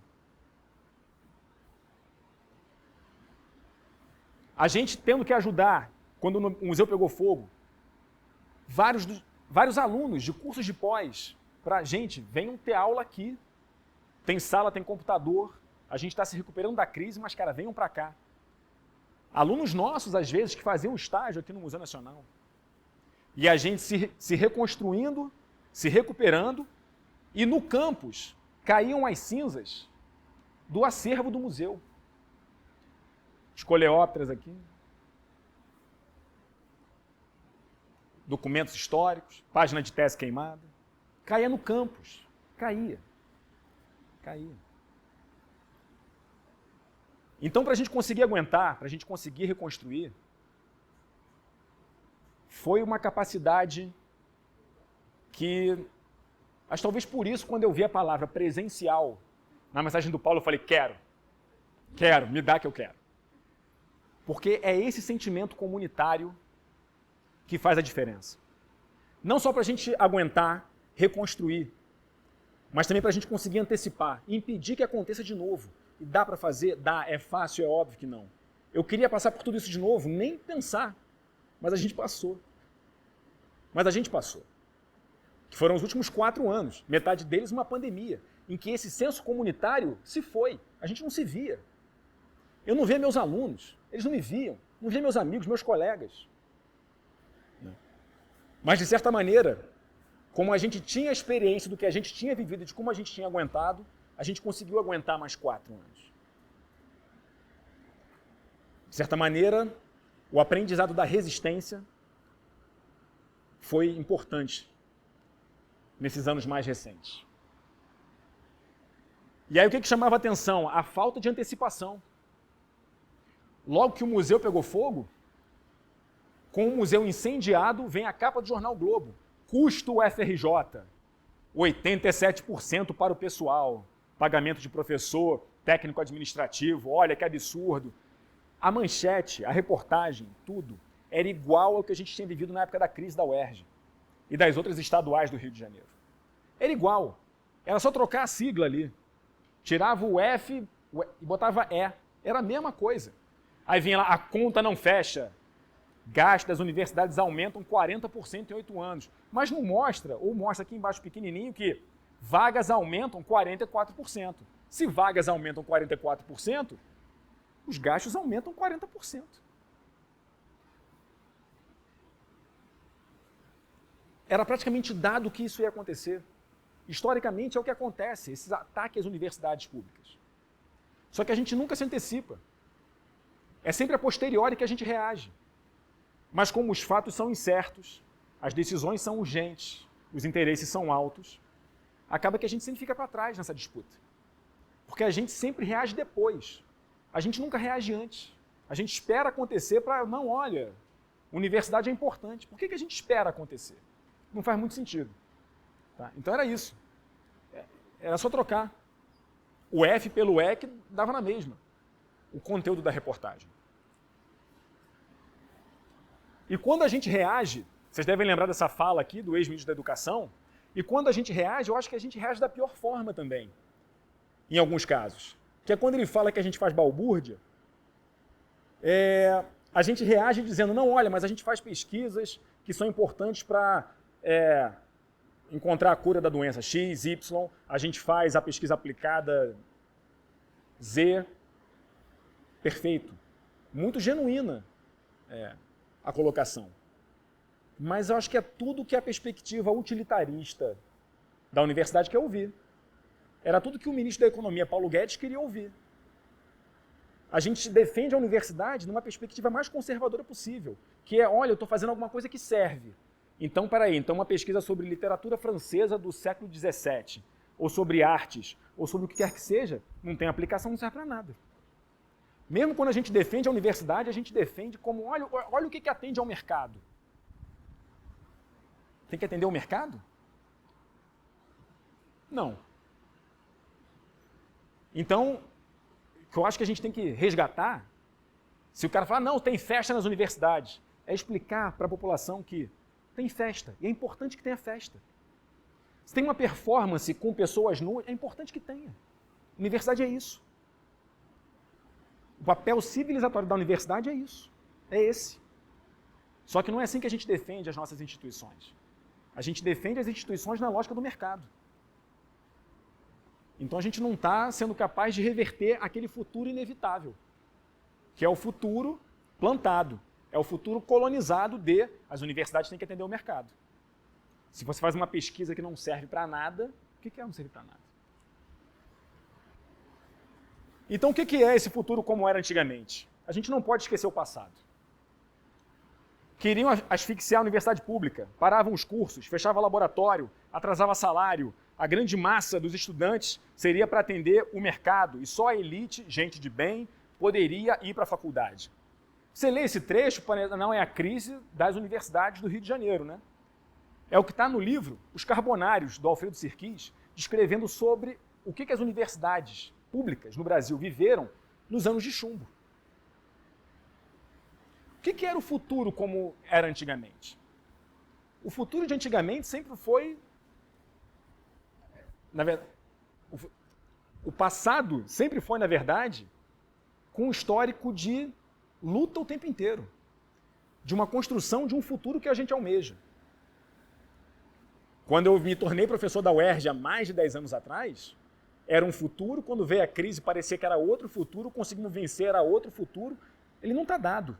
A gente tendo que ajudar, quando o museu pegou fogo, vários alunos de cursos de pós, para gente, venham ter aula aqui. Tem sala, tem computador, a gente está se recuperando da crise, mas, cara, venham para cá. Alunos nossos, às vezes, que faziam estágio aqui no Museu Nacional. E a gente se reconstruindo, se recuperando, e no campus caíam as cinzas do acervo do museu. Os coleópteras aqui. Documentos históricos, página de tese queimada. Caía no campus, caía. Caía. Então, para a gente conseguir aguentar, para a gente conseguir reconstruir, foi uma capacidade que, acho talvez por isso, quando eu vi a palavra presencial na mensagem do Paulo, eu falei, quero, me dá que eu quero. Porque é esse sentimento comunitário que faz a diferença. Não só para a gente aguentar, reconstruir, mas também para a gente conseguir antecipar, impedir que aconteça de novo. E dá para fazer? Dá. É fácil? É óbvio que não. Eu queria passar por tudo isso de novo, nem pensar. Mas a gente passou. Que foram os últimos 4 anos, metade deles uma pandemia, em que esse senso comunitário se foi. A gente não se via. Eu não via meus alunos, eles não me viam. Não via meus amigos, meus colegas. Mas, de certa maneira, como a gente tinha a experiência do que a gente tinha vivido e de como a gente tinha aguentado, a gente conseguiu aguentar mais 4 anos. De certa maneira, o aprendizado da resistência foi importante nesses anos mais recentes. E aí o que chamava a atenção? A falta de antecipação. Logo que o museu pegou fogo, com o museu incendiado, vem a capa do jornal Globo. Custo UFRJ, 87% para o pessoal. Pagamento de professor, técnico administrativo, olha que absurdo. A manchete, a reportagem, tudo, era igual ao que a gente tinha vivido na época da crise da UERJ e das outras estaduais do Rio de Janeiro. Era igual. Era só trocar a sigla ali. Tirava o F e botava E. Era a mesma coisa. Aí vinha lá, a conta não fecha. Gastos das universidades aumentam 40% em 8 anos. Mas não mostra, ou mostra aqui embaixo pequenininho, que vagas aumentam 44%. Se vagas aumentam 44%, os gastos aumentam 40%. Era praticamente dado que isso ia acontecer. Historicamente é o que acontece, esses ataques às universidades públicas. Só que a gente nunca se antecipa. É sempre a posteriori que a gente reage. Mas como os fatos são incertos, as decisões são urgentes, os interesses são altos, acaba que a gente sempre fica para trás nessa disputa. Porque a gente sempre reage depois. A gente nunca reage antes. A gente espera acontecer para, não, olha, universidade é importante. Por que a gente espera acontecer? Não faz muito sentido. Tá? Então era isso. Era só trocar. O F pelo E que dava na mesma. O conteúdo da reportagem. E quando a gente reage, vocês devem lembrar dessa fala aqui do ex-ministro da Educação, e quando a gente reage, eu acho que a gente reage da pior forma também, em alguns casos. Que é quando ele fala que a gente faz balbúrdia, a gente reage dizendo, não, olha, mas a gente faz pesquisas que são importantes para encontrar a cura da doença X, Y, a gente faz a pesquisa aplicada Z, perfeito. Muito genuína a colocação. Mas eu acho que é tudo que a perspectiva utilitarista da universidade quer ouvir. Era tudo que o ministro da Economia, Paulo Guedes, queria ouvir. A gente defende a universidade numa perspectiva mais conservadora possível, que é, olha, eu estou fazendo alguma coisa que serve. Então, peraí, então uma pesquisa sobre literatura francesa do século XVII, ou sobre artes, ou sobre o que quer que seja, não tem aplicação, não serve para nada. Mesmo quando a gente defende a universidade, a gente defende como, olha o que atende ao mercado. Tem que atender ao mercado? Não. Então, o que eu acho que a gente tem que resgatar, se o cara falar, não, tem festa nas universidades, é explicar para a população que tem festa, e é importante que tenha festa. Se tem uma performance com pessoas nuas, é importante que tenha. Universidade é isso. O papel civilizatório da universidade é isso, é esse. Só que não é assim que a gente defende as nossas instituições. A gente defende as instituições na lógica do mercado. Então a gente não está sendo capaz de reverter aquele futuro inevitável, que é o futuro plantado, é o futuro colonizado de as universidades têm que atender o mercado. Se você faz uma pesquisa que não serve para nada, o que é não serve para nada? Então o que é esse futuro como era antigamente? A gente não pode esquecer o passado. Queriam asfixiar a universidade pública, paravam os cursos, fechavam laboratório, atrasava salário, a grande massa dos estudantes seria para atender o mercado e só a elite, gente de bem, poderia ir para a faculdade. Você lê esse trecho, não é a crise das universidades do Rio de Janeiro, né? É o que está no livro Os Carbonários, do Alfredo Sirquis, descrevendo sobre o que as universidades públicas no Brasil viveram nos anos de chumbo. O que era o futuro como era antigamente? O futuro de antigamente sempre foi... Na verdade, o passado sempre foi, na verdade, com um histórico de luta o tempo inteiro, de uma construção de um futuro que a gente almeja. Quando eu me tornei professor da UERJ há mais de 10 anos atrás, era um futuro, quando veio a crise parecia que era outro futuro, conseguimos vencer, era outro futuro, ele não está dado.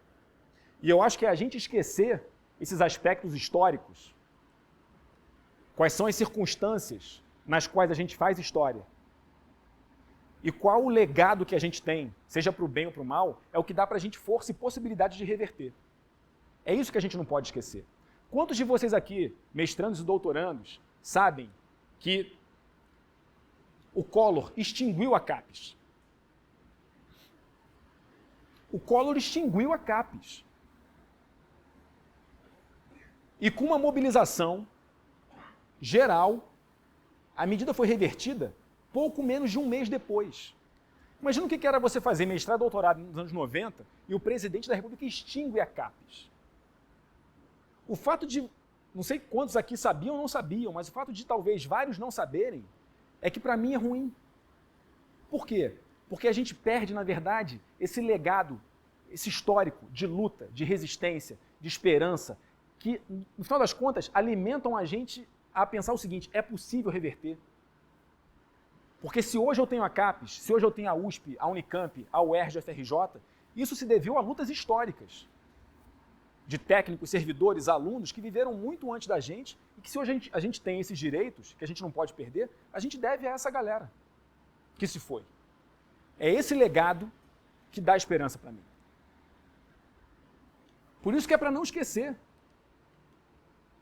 E eu acho que é a gente esquecer esses aspectos históricos, quais são as circunstâncias nas quais a gente faz história, e qual o legado que a gente tem, seja para o bem ou para o mal, é o que dá para a gente força e possibilidade de reverter. É isso que a gente não pode esquecer. Quantos de vocês aqui, mestrandos e doutorandos, sabem que o Collor extinguiu a CAPES? O Collor extinguiu a CAPES. E com uma mobilização geral, a medida foi revertida pouco menos de um mês depois. Imagina o que era você fazer mestrado e doutorado nos anos 90 e o presidente da República extingue a CAPES. O fato de, não sei quantos aqui sabiam ou não sabiam, mas o fato de talvez vários não saberem, é que para mim é ruim. Por quê? Porque a gente perde, na verdade, esse legado, esse histórico de luta, de resistência, de esperança, que, no final das contas, alimentam a gente a pensar o seguinte: é possível reverter. Porque se hoje eu tenho a CAPES, se hoje eu tenho a USP, a Unicamp, a UERJ, a FRJ, isso se deveu a lutas históricas de técnicos, servidores, alunos que viveram muito antes da gente e que se hoje a gente tem esses direitos, que a gente não pode perder, a gente deve a essa galera que se foi. É esse legado que dá esperança para mim. Por isso que é para não esquecer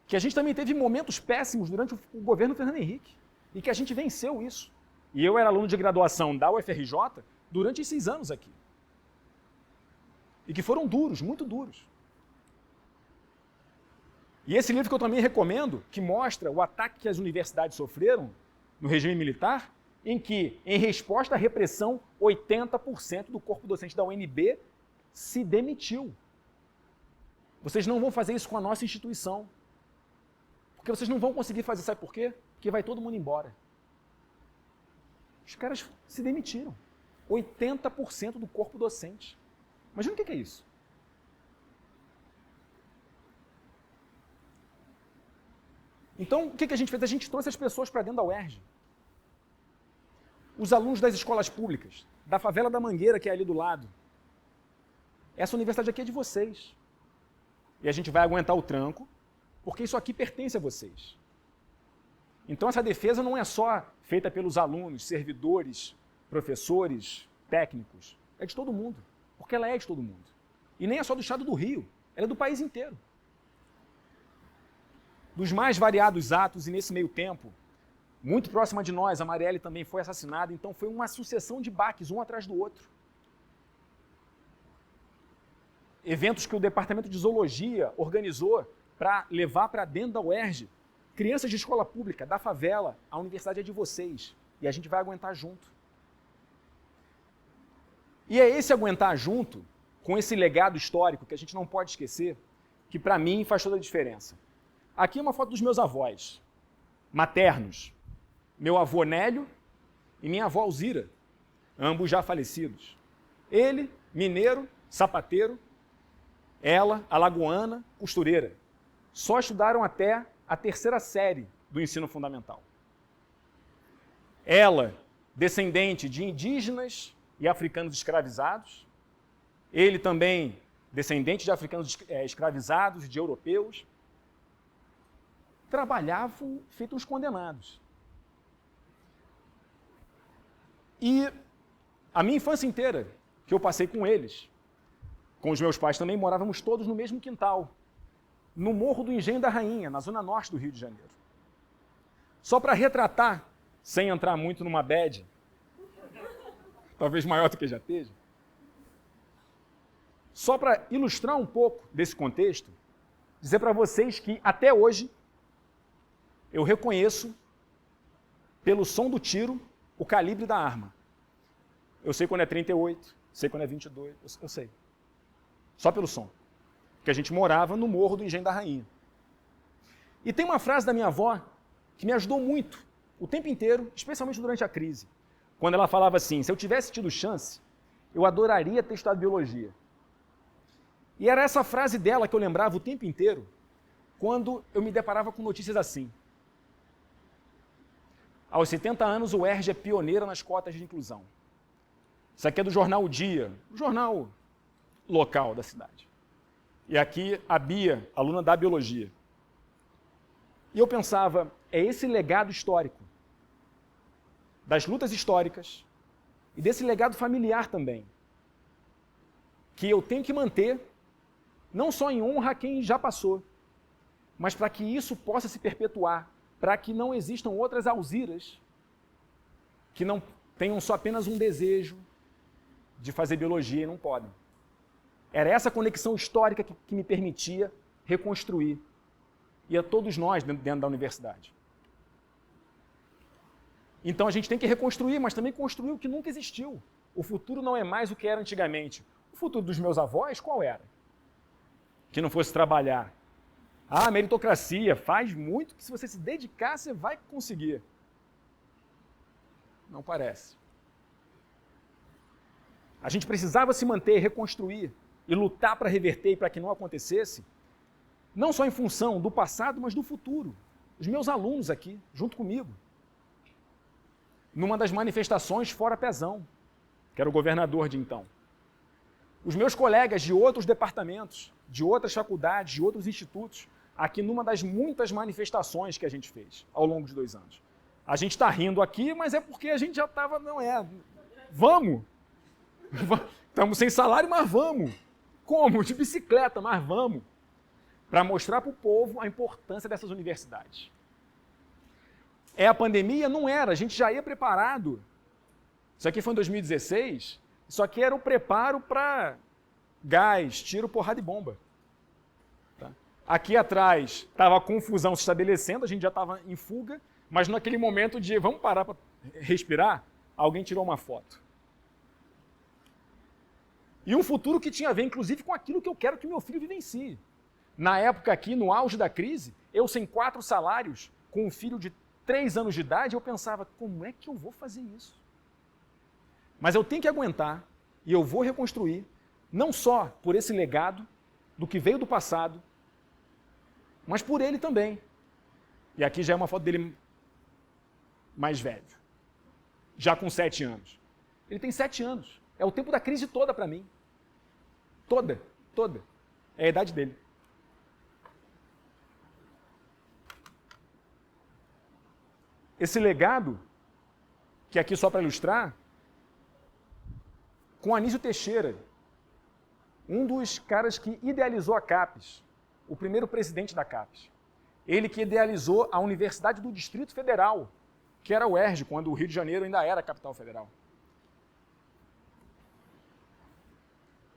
que a gente também teve momentos péssimos durante o governo Fernando Henrique e que a gente venceu isso. E eu era aluno de graduação da UFRJ durante esses anos aqui. E que foram duros, muito duros. E esse livro que eu também recomendo, que mostra o ataque que as universidades sofreram no regime militar, em que, em resposta à repressão, 80% do corpo docente da UNB se demitiu. Vocês não vão fazer isso com a nossa instituição. Porque vocês não vão conseguir fazer, sabe por quê? Porque vai todo mundo embora. Os caras se demitiram. 80% do corpo docente. Imagina o que é isso. Então, o que a gente fez? A gente trouxe as pessoas para dentro da UERJ. Os alunos das escolas públicas, da favela da Mangueira, que é ali do lado. Essa universidade aqui é de vocês. E a gente vai aguentar o tranco, porque isso aqui pertence a vocês. Então essa defesa não é só feita pelos alunos, servidores, professores, técnicos. É de todo mundo, porque ela é de todo mundo. E nem é só do estado do Rio, ela é do país inteiro. Dos mais variados atos, e nesse meio tempo, muito próxima de nós, a Marielle também foi assassinada, então foi uma sucessão de baques, um atrás do outro. Eventos que o Departamento de Zoologia organizou para levar para dentro da UERJ crianças de escola pública, da favela, a universidade é de vocês, e a gente vai aguentar junto. E é esse aguentar junto, com esse legado histórico que a gente não pode esquecer, que para mim faz toda a diferença. Aqui é uma foto dos meus avós, maternos, meu avô Nélio e minha avó Alzira, ambos já falecidos. Ele, mineiro, sapateiro, ela, alagoana, costureira. Só estudaram até a 3ª série do ensino fundamental. Ela, descendente de indígenas e africanos escravizados. Ele também, descendente de africanos escravizados e de europeus. Trabalhavam feito uns condenados. E a minha infância inteira, que eu passei com eles, com os meus pais também, morávamos todos no mesmo quintal, no Morro do Engenho da Rainha, na zona norte do Rio de Janeiro. Só para retratar, sem entrar muito numa bad, talvez maior do que já esteja, só para ilustrar um pouco desse contexto, dizer para vocês que até hoje eu reconheço pelo som do tiro o calibre da arma. Eu sei quando é 38, sei quando é 22, eu sei. Só pelo som. Porque a gente morava no Morro do Engenho da Rainha. E tem uma frase da minha avó que me ajudou muito, o tempo inteiro, especialmente durante a crise. Quando ela falava assim, se eu tivesse tido chance, eu adoraria ter estudado biologia. E era essa frase dela que eu lembrava o tempo inteiro, quando eu me deparava com notícias assim. Aos 70 anos, o UERJ é pioneira nas cotas de inclusão. Isso aqui é do jornal O Dia, o jornal local da cidade. E aqui a Bia, aluna da biologia. E eu pensava, é esse legado histórico, das lutas históricas e desse legado familiar também, que eu tenho que manter, não só em honra a quem já passou, mas para que isso possa se perpetuar, para que não existam outras Alziras que não tenham só apenas um desejo de fazer biologia e não podem. Era essa conexão histórica que me permitia reconstruir. E a todos nós dentro da universidade. Então a gente tem que reconstruir, mas também construir o que nunca existiu. O futuro não é mais o que era antigamente. O futuro dos meus avós, qual era? Que não fosse trabalhar. Ah, meritocracia, faz muito que se você se dedicar, você vai conseguir. Não parece. A gente precisava se manter, reconstruir e lutar para reverter e para que não acontecesse, não só em função do passado, mas do futuro. Os meus alunos aqui, junto comigo, numa das manifestações fora Pezão, que era o governador de então. Os meus colegas de outros departamentos, de outras faculdades, de outros institutos, aqui numa das muitas manifestações que a gente fez ao longo de 2 anos. A gente está rindo aqui, mas é porque a gente já estava, vamos! Estamos sem salário, mas vamos! Como? De bicicleta, mas vamos! Para mostrar para o povo a importância dessas universidades. É a pandemia? Não era, a gente já ia preparado. Isso aqui foi em 2016, isso aqui era o preparo para gás, tiro, porrada e bomba. Tá? Aqui atrás estava a confusão se estabelecendo, a gente já estava em fuga, mas naquele momento de vamos parar para respirar, alguém tirou uma foto. E um futuro que tinha a ver, inclusive, com aquilo que eu quero que meu filho vivencie. Na época aqui, no auge da crise, eu sem 4 salários, com um filho de 3 anos de idade, eu pensava, como é que eu vou fazer isso? Mas eu tenho que aguentar e eu vou reconstruir, não só por esse legado do que veio do passado, mas por ele também. E aqui já é uma foto dele mais velho, já com 7 anos. Ele tem 7 anos. É o tempo da crise toda para mim. Toda. É a idade dele. Esse legado, que aqui só para ilustrar, com Anísio Teixeira, um dos caras que idealizou a CAPES, o primeiro presidente da CAPES. Ele que idealizou a Universidade do Distrito Federal, que era o UERJ, quando o Rio de Janeiro ainda era a capital federal.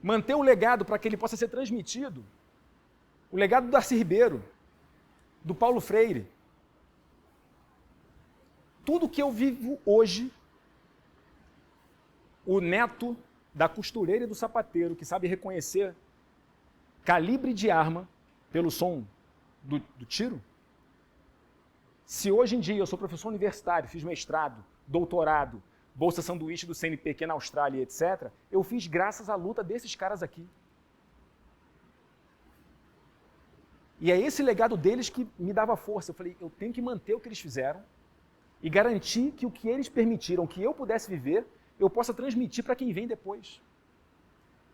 Manter o legado para que ele possa ser transmitido, o legado do Darcy Ribeiro, do Paulo Freire. Tudo que eu vivo hoje, o neto da costureira e do sapateiro, que sabe reconhecer calibre de arma pelo som do tiro, se hoje em dia eu sou professor universitário, fiz mestrado, doutorado, bolsa sanduíche do CNPq na Austrália, etc., eu fiz graças à luta desses caras aqui. E é esse legado deles que me dava força. Eu falei, eu tenho que manter o que eles fizeram e garantir que o que eles permitiram que eu pudesse viver, eu possa transmitir para quem vem depois.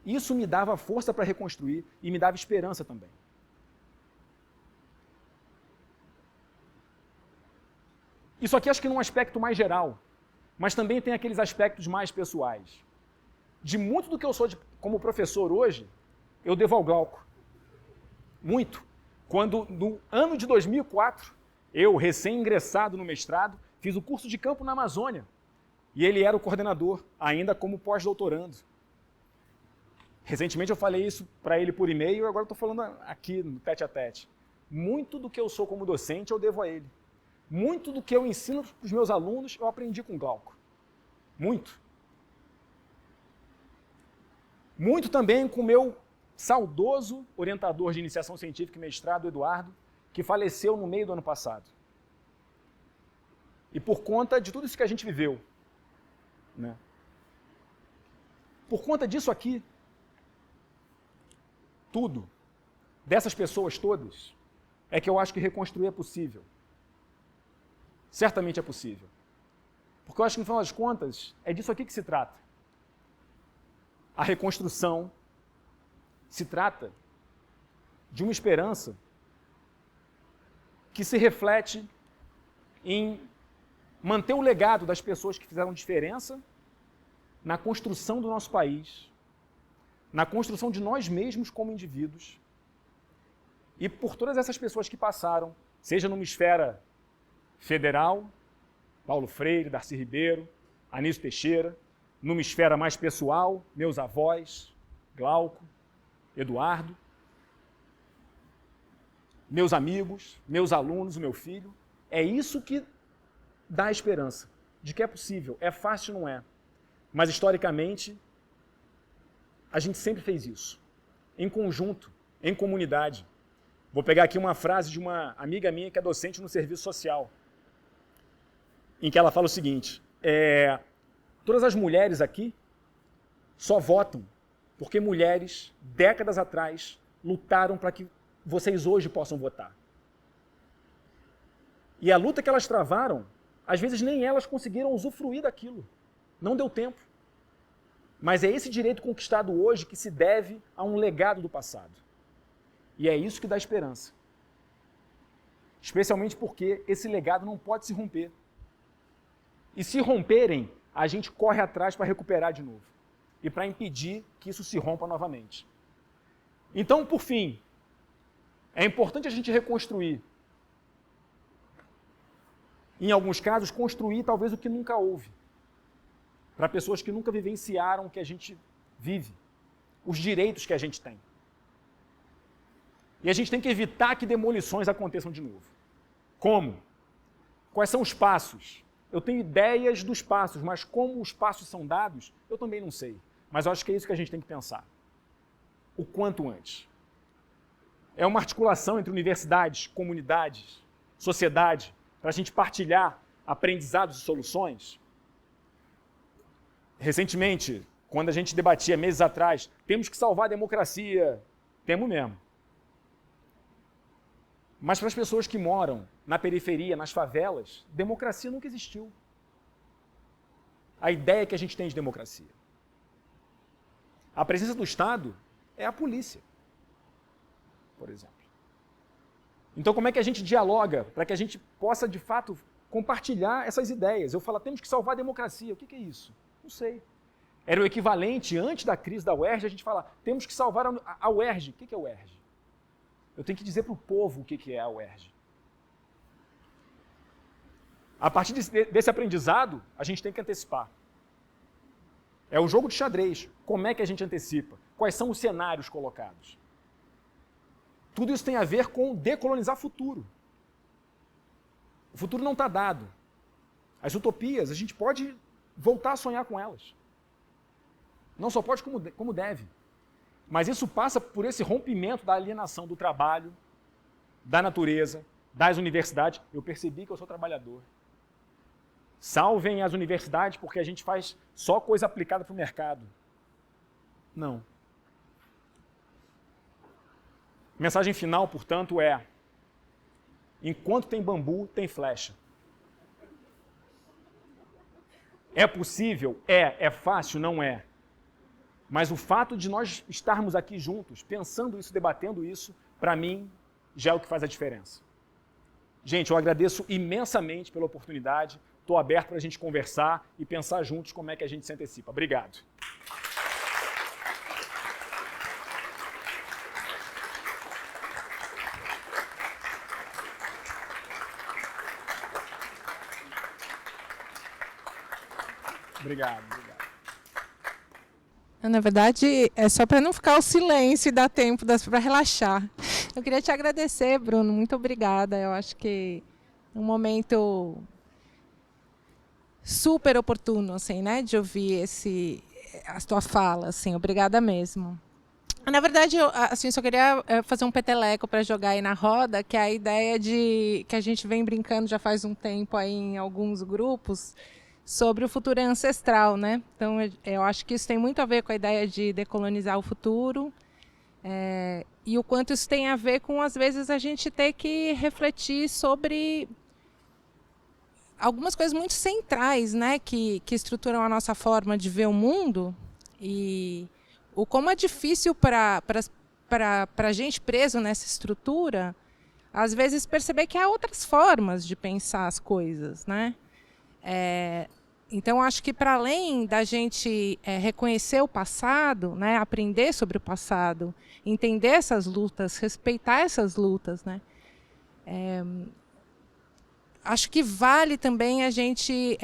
Isso me dava força para reconstruir e me dava esperança também. Isso aqui acho que num aspecto mais geral, mas também tem aqueles aspectos mais pessoais. De muito do que eu sou como professor hoje, eu devo ao Glauco. Muito. Quando, no ano de 2004, Eu, recém-ingressado no mestrado, fiz o curso de campo na Amazônia. E ele era o coordenador, ainda como pós-doutorando. Recentemente eu falei isso para ele por e-mail e agora estou falando aqui no tete-a-tete. Muito do que eu sou como docente eu devo a ele. Muito do que eu ensino para os meus alunos eu aprendi com o Glauco. Muito. Muito também com o meu saudoso orientador de iniciação científica e mestrado, Eduardo, que faleceu no meio do ano passado. E por conta de tudo isso que a gente viveu, né? Por conta disso aqui, tudo, dessas pessoas todas, é que eu acho que reconstruir é possível. Certamente é possível. Porque eu acho que, no final das contas, é disso aqui que se trata. A reconstrução se trata de uma esperança que se reflete em manter o legado das pessoas que fizeram diferença na construção do nosso país, na construção de nós mesmos como indivíduos, e por todas essas pessoas que passaram, seja numa esfera federal, Paulo Freire, Darcy Ribeiro, Anísio Teixeira, numa esfera mais pessoal, meus avós, Glauco, Eduardo, meus amigos, meus alunos, o meu filho. É isso que dá esperança de que é possível. É fácil, não é. Mas, historicamente, a gente sempre fez isso. Em conjunto, em comunidade. Vou pegar aqui uma frase de uma amiga minha que é docente no serviço social, em que ela fala o seguinte: todas as mulheres aqui só votam porque mulheres, décadas atrás, lutaram para que vocês hoje possam votar. E a luta que elas travaram, às vezes nem elas conseguiram usufruir daquilo. Não deu tempo. Mas é esse direito conquistado hoje que se deve a um legado do passado. E é isso que dá esperança. Especialmente porque esse legado não pode se romper. E se romperem, a gente corre atrás para recuperar de novo. E para impedir que isso se rompa novamente. Então, por fim, é importante a gente reconstruir. Em alguns casos, construir talvez o que nunca houve. Para pessoas que nunca vivenciaram o que a gente vive. Os direitos que a gente tem. E a gente tem que evitar que demolições aconteçam de novo. Como? Quais são os passos? Eu tenho ideias dos passos, mas como os passos são dados, eu também não sei. Mas eu acho que é isso que a gente tem que pensar. O quanto antes. É uma articulação entre universidades, comunidades, sociedade, para a gente partilhar aprendizados e soluções. Recentemente, quando a gente debatia meses atrás, temos que salvar a democracia. Temos mesmo. Mas para as pessoas que moram na periferia, nas favelas, democracia nunca existiu. A ideia que a gente tem de democracia. A presença do Estado é a polícia, por exemplo. Então, como é que a gente dialoga para que a gente possa, de fato, compartilhar essas ideias? Eu falo, temos que salvar a democracia. O que é isso? Não sei. Era o equivalente, antes da crise da UERJ, a gente fala, temos que salvar a UERJ. O que é a UERJ? Eu tenho que dizer para o povo o que é a UERJ. A partir desse aprendizado, a gente tem que antecipar. É o jogo de xadrez. Como é que a gente antecipa? Quais são os cenários colocados? Tudo isso tem a ver com decolonizar o futuro. O futuro não está dado. As utopias, a gente pode voltar a sonhar com elas. Não só pode, como deve. Mas isso passa por esse rompimento da alienação do trabalho, da natureza, das universidades. Eu percebi que eu sou trabalhador. Salvem as universidades porque a gente faz só coisa aplicada para o mercado. Não. Mensagem final, portanto, é: enquanto tem bambu, tem flecha. É possível? É fácil? Não é. Mas o fato de nós estarmos aqui juntos, pensando isso, debatendo isso, para mim, já é o que faz a diferença. Gente, eu agradeço imensamente pela oportunidade. Estou aberto para a gente conversar e pensar juntos como é que a gente se antecipa. Obrigado. Obrigado, obrigado. Na verdade, é só para não ficar o silêncio e dar tempo para relaxar. Eu queria te agradecer, Bruno. Muito obrigada. Eu acho que é um momento super oportuno, assim, né, de ouvir a tua fala, assim. Obrigada mesmo. Na verdade, eu assim, só queria fazer um peteleco para jogar aí na roda, que é a ideia de que a gente vem brincando já faz um tempo aí em alguns grupos, sobre o futuro ancestral, né? Então, eu acho que isso tem muito a ver com a ideia de decolonizar o futuro, e o quanto isso tem a ver com, às vezes, a gente ter que refletir sobre algumas coisas muito centrais, né? Que estruturam a nossa forma de ver o mundo, e o como é difícil para a gente preso nessa estrutura, às vezes perceber que há outras formas de pensar as coisas, né? Então, acho que para além da gente reconhecer o passado, né, aprender sobre o passado, entender essas lutas, respeitar essas lutas, né, acho que vale também a gente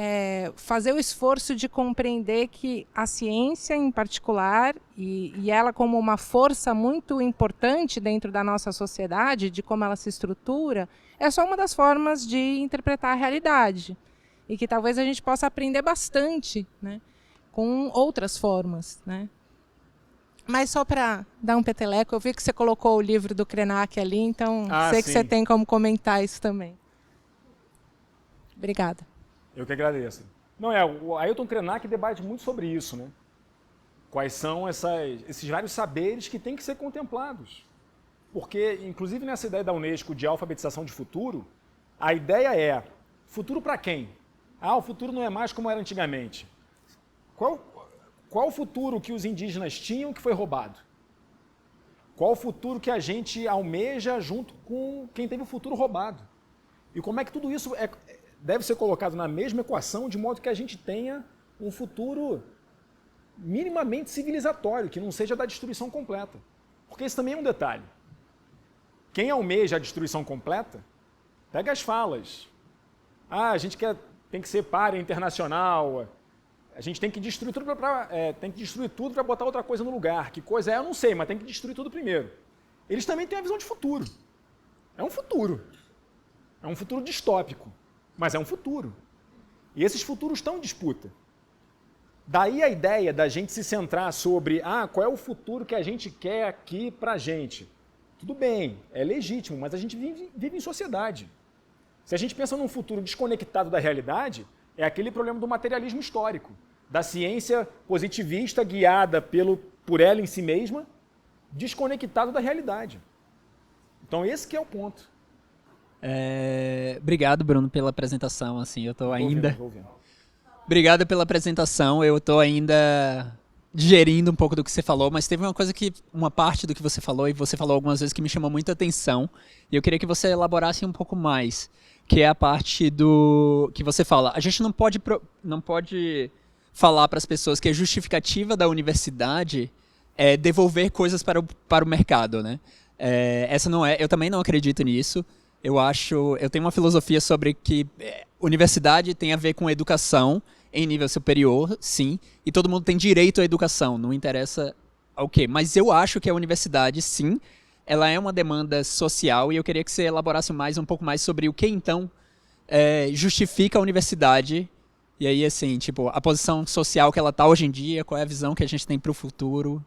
fazer o esforço de compreender que a ciência, em particular, e ela como uma força muito importante dentro da nossa sociedade, de como ela se estrutura, é só uma das formas de interpretar a realidade. E que talvez a gente possa aprender bastante, né, com outras formas, né. Mas só para dar um peteleco, eu vi que você colocou o livro do Krenak ali, então sei que você tem como comentar isso também. Obrigada. Eu que agradeço. Não, o Ailton Krenak debate muito sobre isso, né? Quais são esses vários saberes que têm que ser contemplados. Porque, inclusive nessa ideia da Unesco de alfabetização de futuro, a ideia é, futuro para quem? O futuro não é mais como era antigamente. Qual o futuro que os indígenas tinham que foi roubado? Qual o futuro que a gente almeja junto com quem teve o futuro roubado? E como é que tudo isso deve ser colocado na mesma equação de modo que a gente tenha um futuro minimamente civilizatório, que não seja da destruição completa. Porque esse também é um detalhe. Quem almeja a destruição completa, pega as falas. A gente tem que ser páreo internacional, a gente tem que destruir tudo para botar outra coisa no lugar. Que coisa é? Eu não sei, mas tem que destruir tudo primeiro. Eles também têm a visão de futuro. É um futuro. É um futuro distópico, mas é um futuro. E esses futuros estão em disputa. Daí a ideia da gente se centrar sobre qual é o futuro que a gente quer aqui para a gente. Tudo bem, é legítimo, mas a gente vive em sociedade. Se a gente pensa num futuro desconectado da realidade, é aquele problema do materialismo histórico, da ciência positivista guiada por ela em si mesma, desconectado da realidade. Então esse que é o ponto. Obrigado, Bruno, pela apresentação. Assim, eu tô ainda. Tô ouvindo. Obrigado pela apresentação. Eu tô ainda digerindo um pouco do que você falou, mas teve uma parte do que você falou, e você falou algumas vezes, que me chamou muita atenção, e eu queria que você elaborasse um pouco mais, que é a parte do que você fala. A gente não pode falar para as pessoas que a justificativa da universidade é devolver coisas para o mercado, né? Essa não é. Eu também não acredito nisso. Eu tenho uma filosofia sobre que universidade tem a ver com educação em nível superior, sim, e todo mundo tem direito à educação, não interessa ao quê. Mas eu acho que a universidade, sim, ela é uma demanda social, e eu queria que você elaborasse um pouco mais sobre o que, então, justifica a universidade, e aí, assim, tipo, a posição social que ela está hoje em dia, qual é a visão que a gente tem para o futuro,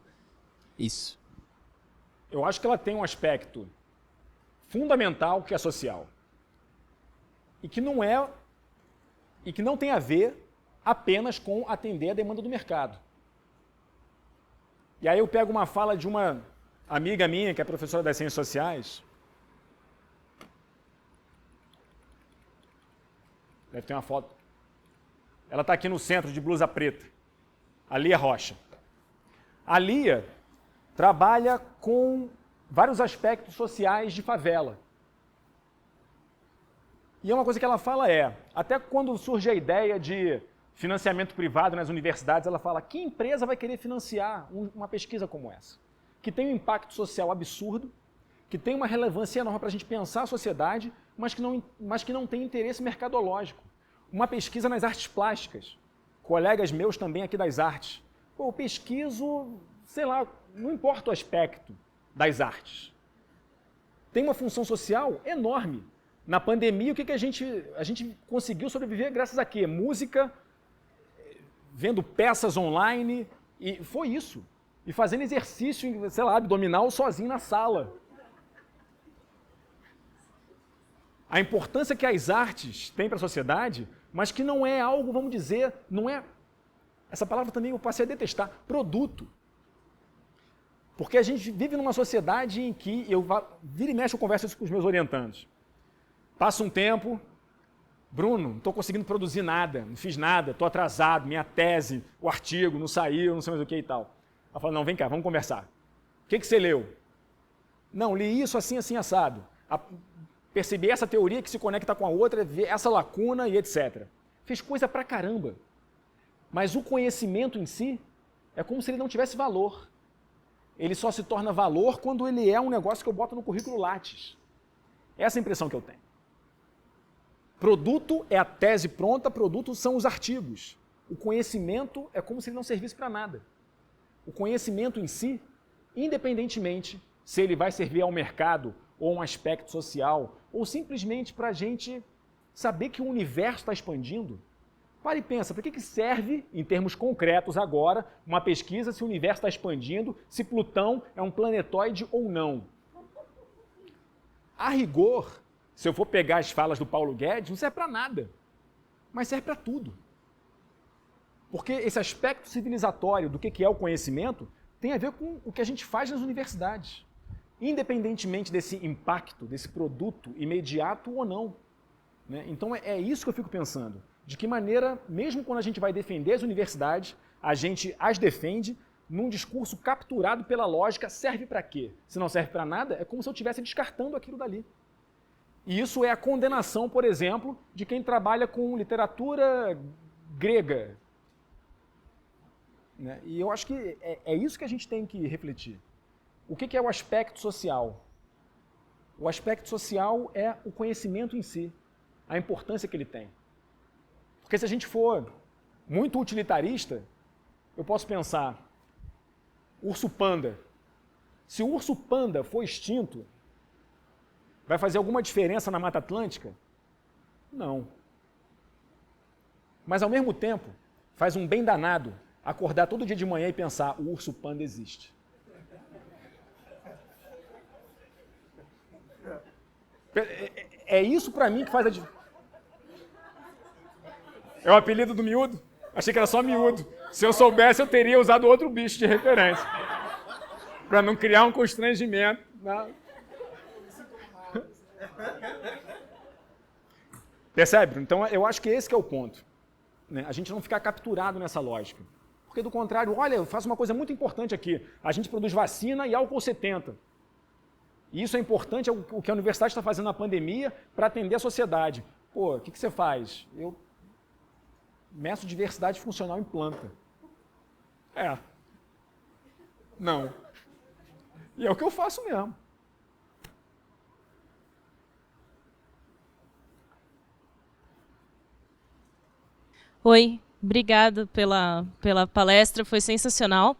isso. Eu acho que ela tem um aspecto fundamental que é social, e que não tem a ver apenas com atender a demanda do mercado. E aí eu pego uma fala de uma amiga minha, que é professora das ciências sociais. Deve ter uma foto. Ela está aqui no centro, de blusa preta. A Lia Rocha. A Lia trabalha com vários aspectos sociais de favela. E uma coisa que ela fala até quando surge a ideia de financiamento privado nas universidades, ela fala: que empresa vai querer financiar uma pesquisa como essa? Que tem um impacto social absurdo, que tem uma relevância enorme para a gente pensar a sociedade, mas que não tem interesse mercadológico. Uma pesquisa nas artes plásticas. colegas meus também aqui das artes. Pô, eu pesquiso, sei lá, não importa o aspecto das artes. Tem uma função social enorme. Na pandemia, o que a gente conseguiu sobreviver graças a quê? Música, vendo peças online, e foi isso. E fazendo exercício, sei lá, abdominal sozinho na sala. A importância que as artes têm para a sociedade, mas que não é algo, vamos dizer, não é... Essa palavra também eu passei a detestar, produto. Porque a gente vive numa sociedade em que vira e mexe, eu converso isso com os meus orientandos. Passa um tempo, Bruno, não estou conseguindo produzir nada, não fiz nada, estou atrasado, minha tese, o artigo não saiu, não sei mais o que e tal. Ela fala, não, vem cá, vamos conversar. O que você leu? Não, li isso assim, assim, assado. Percebi essa teoria que se conecta com a outra, ver essa lacuna e etc. Fez coisa pra caramba. Mas o conhecimento em si é como se ele não tivesse valor. Ele só se torna valor quando ele é um negócio que eu boto no currículo Lattes. Essa é a impressão que eu tenho. Produto é a tese pronta, produto são os artigos. O conhecimento é como se ele não servisse para nada. O conhecimento em si, independentemente se ele vai servir ao mercado ou um aspecto social, ou simplesmente para a gente saber que o universo está expandindo, para e pensa, para que serve, em termos concretos agora, uma pesquisa se o universo está expandindo, se Plutão é um planetóide ou não? A rigor, se eu for pegar as falas do Paulo Guedes, não serve para nada, mas serve para tudo. Porque esse aspecto civilizatório do que é o conhecimento tem a ver com o que a gente faz nas universidades, independentemente desse impacto, desse produto imediato ou não. Né? Então é isso que eu fico pensando. De que maneira, mesmo quando a gente vai defender as universidades, a gente as defende num discurso capturado pela lógica, serve para quê? Se não serve para nada, é como se eu estivesse descartando aquilo dali. E isso é a condenação, por exemplo, de quem trabalha com literatura grega. Né? E eu acho que é isso que a gente tem que refletir. O que é o aspecto social? O aspecto social é o conhecimento em si, a importância que ele tem. Porque se a gente for muito utilitarista, eu posso pensar, urso panda. Se o urso panda for extinto, vai fazer alguma diferença na Mata Atlântica? Não. Mas ao mesmo tempo, faz um bem danado acordar todo dia de manhã e pensar, o urso panda existe. É isso para mim que faz a diferença. É o apelido do miúdo? Achei que era só miúdo. Se eu soubesse, eu teria usado outro bicho de referência. Para não criar um constrangimento. Não. Percebe? Então, eu acho que esse que é o ponto. Né? A gente não ficar capturado nessa lógica. Porque, do contrário, olha, eu faço uma coisa muito importante aqui. A gente produz vacina e álcool 70. E isso é importante, é o que a universidade está fazendo na pandemia para atender a sociedade. Pô, o que você faz? Eu meço diversidade funcional em planta. Não. E é o que eu faço mesmo. Oi, obrigada pela palestra, foi sensacional.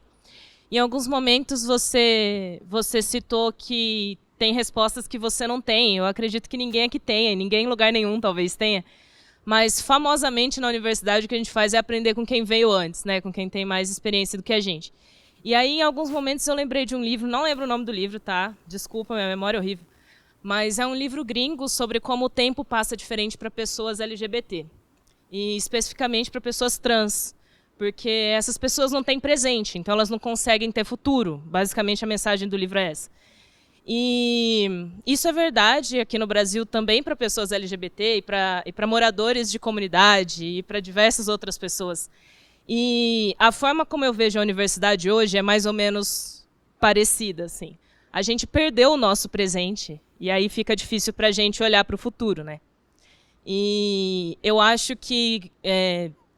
Em alguns momentos você citou que tem respostas que você não tem. Eu acredito que ninguém aqui tenha, ninguém em lugar nenhum talvez tenha. Mas, famosamente, na universidade, o que a gente faz é aprender com quem veio antes, né? Com quem tem mais experiência do que a gente. E aí, em alguns momentos, eu lembrei de um livro, não lembro o nome do livro, tá? Desculpa, minha memória é horrível. Mas é um livro gringo sobre como o tempo passa diferente para pessoas LGBT. E, especificamente, para pessoas trans. Porque essas pessoas não têm presente, então elas não conseguem ter futuro. Basicamente, a mensagem do livro é essa. E isso é verdade aqui no Brasil também para pessoas LGBT e para moradores de comunidade e para diversas outras pessoas. E a forma como eu vejo a universidade hoje é mais ou menos parecida. Assim. A gente perdeu o nosso presente e aí fica difícil para a gente olhar para o futuro. Né? E eu acho que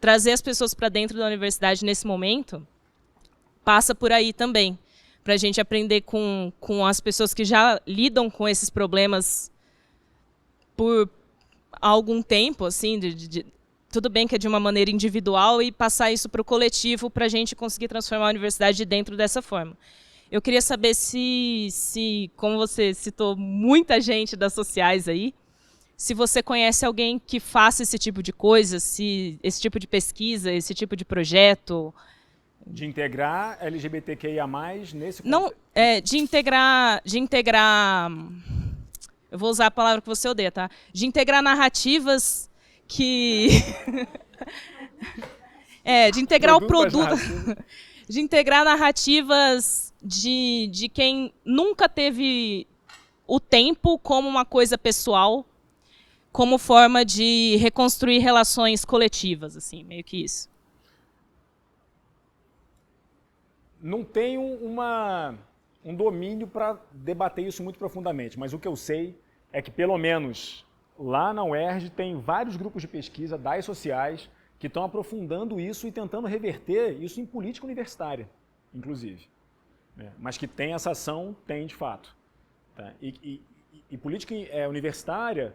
trazer as pessoas para dentro da universidade nesse momento passa por aí também. Para a gente aprender com as pessoas que já lidam com esses problemas por algum tempo, assim, tudo bem que é de uma maneira individual e passar isso para o coletivo para a gente conseguir transformar a universidade dentro dessa forma. Eu queria saber se, como você citou muita gente das sociais aí, se você conhece alguém que faça esse tipo de coisa, se esse tipo de pesquisa, esse tipo de projeto. De integrar LGBTQIA+, nesse não, de integrar, eu vou usar a palavra que você odeia, tá? De integrar narrativas que de integrar o produto, de integrar narrativas de quem nunca teve o tempo como uma coisa pessoal, como forma de reconstruir relações coletivas, assim, meio que isso. Não tenho um domínio para debater isso muito profundamente, mas o que eu sei é que, pelo menos lá na UERJ, tem vários grupos de pesquisa das sociais que estão aprofundando isso e tentando reverter isso em política universitária, inclusive. Mas que tem essa ação, tem de fato. Tá? E política universitária,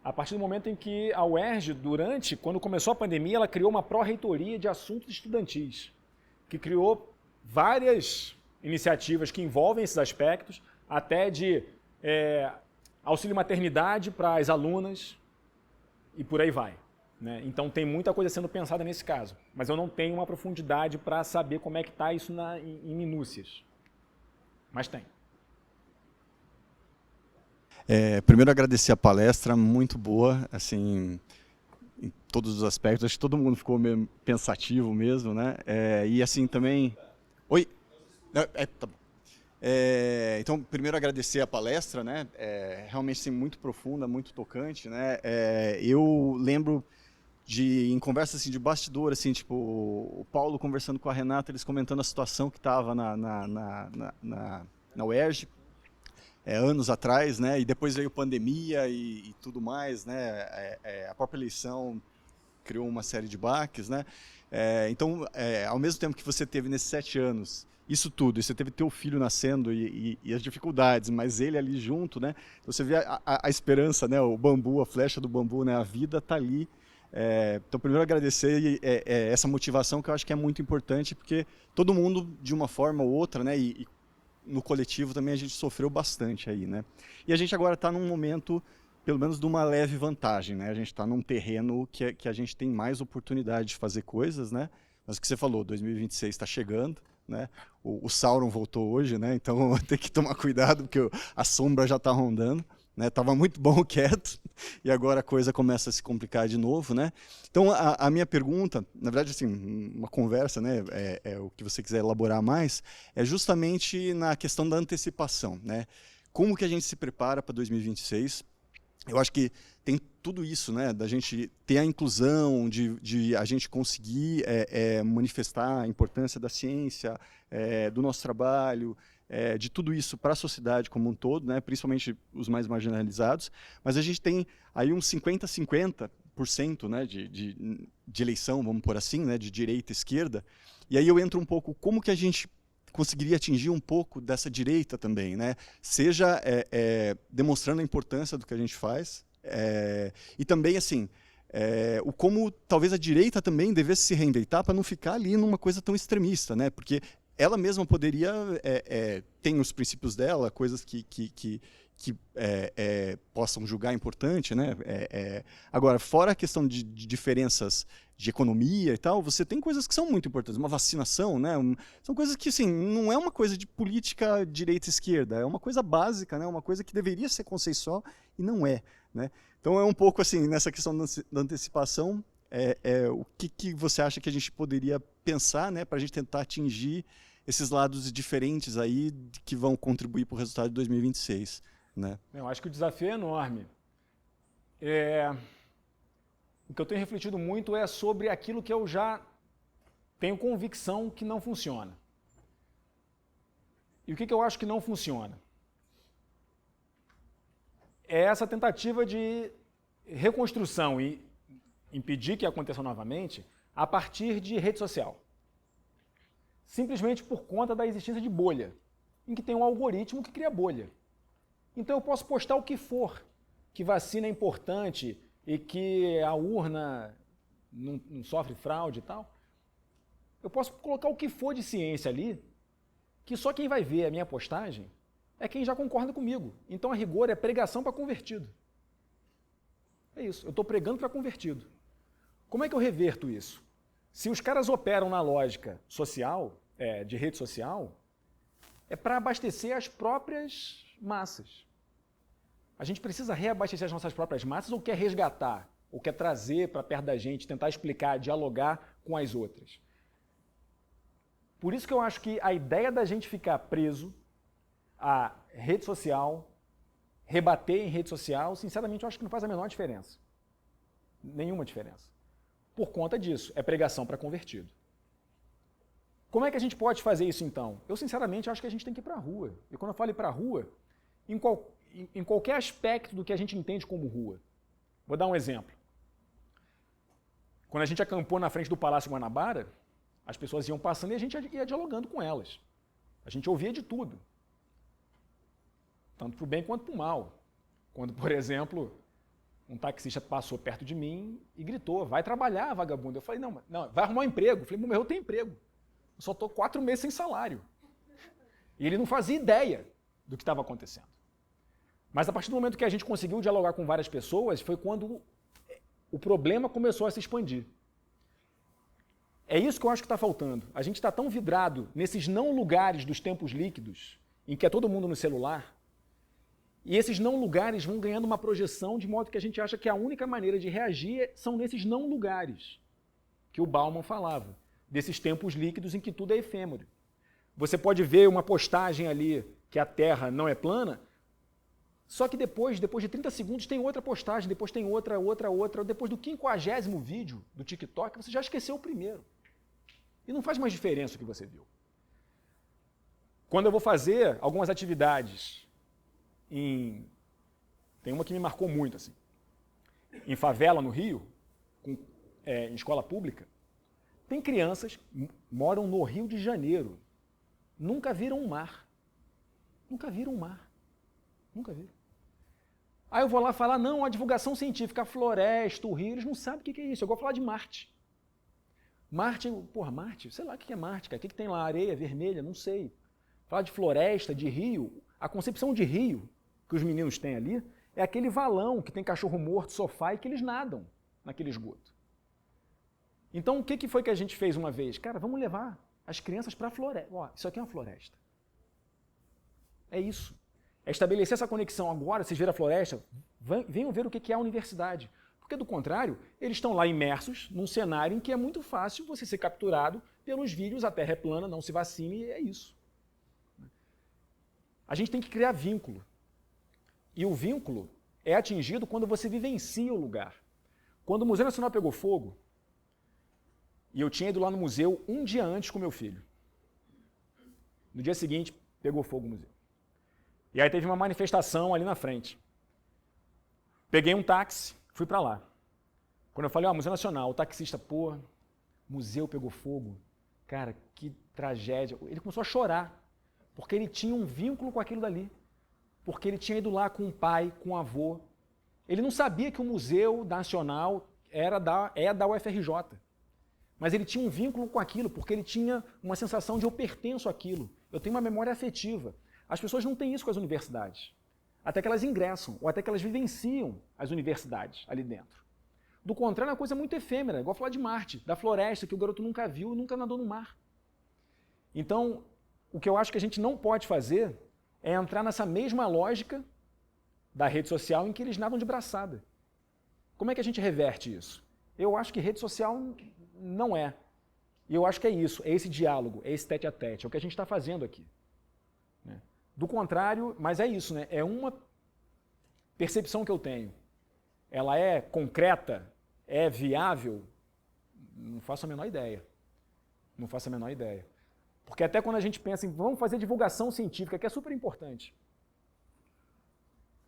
a partir do momento em que a UERJ, quando começou a pandemia, ela criou uma pró-reitoria de assuntos estudantis, que criou várias iniciativas que envolvem esses aspectos, até de auxílio maternidade para as alunas e por aí vai. Né? Então tem muita coisa sendo pensada nesse caso, mas eu não tenho uma profundidade para saber como é que está isso em minúcias. Mas tem. Primeiro agradecer a palestra, muito boa, assim, em todos os aspectos. Acho que todo mundo ficou meio pensativo mesmo, né? E assim também... Oi? Tá bom. Então, primeiro agradecer a palestra, né? Realmente assim, muito profunda, muito tocante, né? Eu lembro em conversas assim, de bastidor, assim, tipo, o Paulo conversando com a Renata, eles comentando a situação que estava na UERJ, anos atrás, né? E depois veio pandemia e tudo mais, né? A própria eleição criou uma série de baques, né? Então, ao mesmo tempo que você teve nesses 7 anos isso tudo, e você teve teu filho nascendo e as dificuldades, mas ele ali junto, né? Você vê a esperança, né? O bambu, a flecha do bambu, né? A vida está ali. Então, primeiro agradecer essa motivação que eu acho que é muito importante, porque todo mundo, de uma forma ou outra, né? E no coletivo também a gente sofreu bastante aí, né? E a gente agora está num momento, pelo menos de uma leve vantagem, né? A gente está num terreno que a gente tem mais oportunidade de fazer coisas, né? Mas o que você falou, 2026 está chegando, né? O Sauron voltou hoje, né? Então tem que tomar cuidado, porque a sombra já está rondando. Tava muito bom quieto e agora a coisa começa a se complicar de novo, né? Então a minha pergunta, na verdade assim, uma conversa, né? O que você quiser elaborar mais, é justamente na questão da antecipação, né? Como que a gente se prepara para 2026? Eu acho que tem tudo isso, né? Da gente ter a inclusão, de a gente conseguir manifestar a importância da ciência, do nosso trabalho, de tudo isso para a sociedade como um todo, né? Principalmente os mais marginalizados, mas a gente tem aí uns 50-50%, né? de eleição, vamos pôr assim, né? De direita e esquerda, e aí eu entro um pouco como que a gente conseguiria atingir um pouco dessa direita também, né? Seja demonstrando a importância do que a gente faz, e também assim, o como talvez a direita também devesse se reinventar para não ficar ali numa coisa tão extremista, né? Porque ela mesma poderia, tem os princípios dela, coisas que possam julgar importante, né? Agora, fora a questão de diferenças de economia e tal, você tem coisas que são muito importantes. Uma vacinação, né? São coisas que, assim, não é uma coisa de política direita-esquerda, é uma coisa básica, né? Uma coisa que deveria ser consensual e não é, né? Então, é um pouco assim, nessa questão da antecipação, o que você acha que a gente poderia pensar, né? Para a gente tentar atingir esses lados diferentes aí que vão contribuir para o resultado de 2026, né? Eu acho que o desafio é enorme. O que eu tenho refletido muito é sobre aquilo que eu já tenho convicção que não funciona. E o que eu acho que não funciona? É essa tentativa de reconstrução e impedir que aconteça novamente a partir de rede social. Simplesmente por conta da existência de bolha, em que tem um algoritmo que cria bolha. Então eu posso postar o que for, que vacina é importante e que a urna não sofre fraude e tal. Eu posso colocar o que for de ciência ali, que só quem vai ver a minha postagem é quem já concorda comigo. Então, a rigor, é pregação para convertido. É isso, eu estou pregando para convertido. Como é que eu reverto isso? Se os caras operam na lógica social, de rede social, é para abastecer as próprias massas. A gente precisa reabastecer as nossas próprias massas ou quer resgatar, ou quer trazer para perto da gente, tentar explicar, dialogar com as outras. Por isso que eu acho que a ideia da gente ficar preso à rede social, rebater em rede social, sinceramente eu acho que não faz a menor diferença. Nenhuma diferença. Por conta disso, é pregação para convertido. Como é que a gente pode fazer isso então? Eu sinceramente acho que a gente tem que ir para a rua. E quando eu falo ir para a rua, em qualquer aspecto do que a gente entende como rua. Vou dar um exemplo. Quando a gente acampou na frente do Palácio Guanabara, as pessoas iam passando e a gente ia dialogando com elas. A gente ouvia de tudo. Tanto para o bem quanto para o mal. Quando, por exemplo, um taxista passou perto de mim e gritou, vai trabalhar, vagabundo. Eu falei, não, vai arrumar um emprego. Eu falei, mas eu tenho emprego. Eu só estou 4 meses sem salário. E ele não fazia ideia do que estava acontecendo. Mas a partir do momento que a gente conseguiu dialogar com várias pessoas, foi quando o problema começou a se expandir. É isso que eu acho que está faltando. A gente está tão vidrado nesses não lugares dos tempos líquidos, em que é todo mundo no celular, e esses não lugares vão ganhando uma projeção de modo que a gente acha que a única maneira de reagir são nesses não lugares, que o Bauman falava, desses tempos líquidos em que tudo é efêmero. Você pode ver uma postagem ali que a Terra não é plana, só que depois de 30 segundos tem outra postagem, depois tem outra, depois do 50º vídeo do TikTok, você já esqueceu o primeiro. E não faz mais diferença o que você viu. Quando eu vou fazer algumas atividades tem uma que me marcou muito, assim. Em favela, no Rio, em escola pública, tem crianças que moram no Rio de Janeiro, nunca viram um mar. Nunca viram um mar. Nunca viram. Aí eu vou lá falar, não, a divulgação científica, a floresta, o rio, eles não sabem o que é isso. Eu vou falar de Marte. Marte, sei lá o que é Marte, cara. O que tem lá? Areia vermelha? Não sei. Falar de floresta, de rio. A concepção de rio que os meninos têm ali é aquele valão que tem cachorro morto, sofá e que eles nadam naquele esgoto. Então, o que foi que a gente fez uma vez? Cara, vamos levar as crianças para a floresta. Ó, isso aqui é uma floresta. É isso. É estabelecer essa conexão agora, vocês viram a floresta, venham ver o que é a universidade. Porque, do contrário, eles estão lá imersos num cenário em que é muito fácil você ser capturado pelos vídeos, a Terra é plana, não se vacine, e é isso. A gente tem que criar vínculo. E o vínculo é atingido quando você vivencia o lugar. Quando o Museu Nacional pegou fogo, e eu tinha ido lá no museu um dia antes com meu filho. No dia seguinte, pegou fogo o museu. E aí teve uma manifestação ali na frente. Peguei um táxi, fui para lá. Quando eu falei, Museu Nacional, o taxista, museu pegou fogo. Cara, que tragédia. Ele começou a chorar, porque ele tinha um vínculo com aquilo dali. Porque ele tinha ido lá com o pai, com o avô. Ele não sabia que o Museu Nacional é da UFRJ. Mas ele tinha um vínculo com aquilo, porque ele tinha uma sensação de eu pertenço àquilo. Eu tenho uma memória afetiva. As pessoas não têm isso com as universidades. Até que elas ingressam, ou até que elas vivenciam as universidades ali dentro. Do contrário, é uma coisa muito efêmera, igual falar de Marte, da floresta, que o garoto nunca viu e nunca nadou no mar. Então, o que eu acho que a gente não pode fazer é entrar nessa mesma lógica da rede social em que eles nadam de braçada. Como é que a gente reverte isso? Eu acho que rede social não é. E eu acho que é isso, é esse diálogo, é esse tete-a-tete, é o que a gente está fazendo aqui. Né? Do contrário, mas é isso, né? É uma percepção que eu tenho. Ela é concreta? É viável? Não faço a menor ideia. Não faço a menor ideia. Porque até quando a gente pensa em vamos fazer divulgação científica, que é super importante,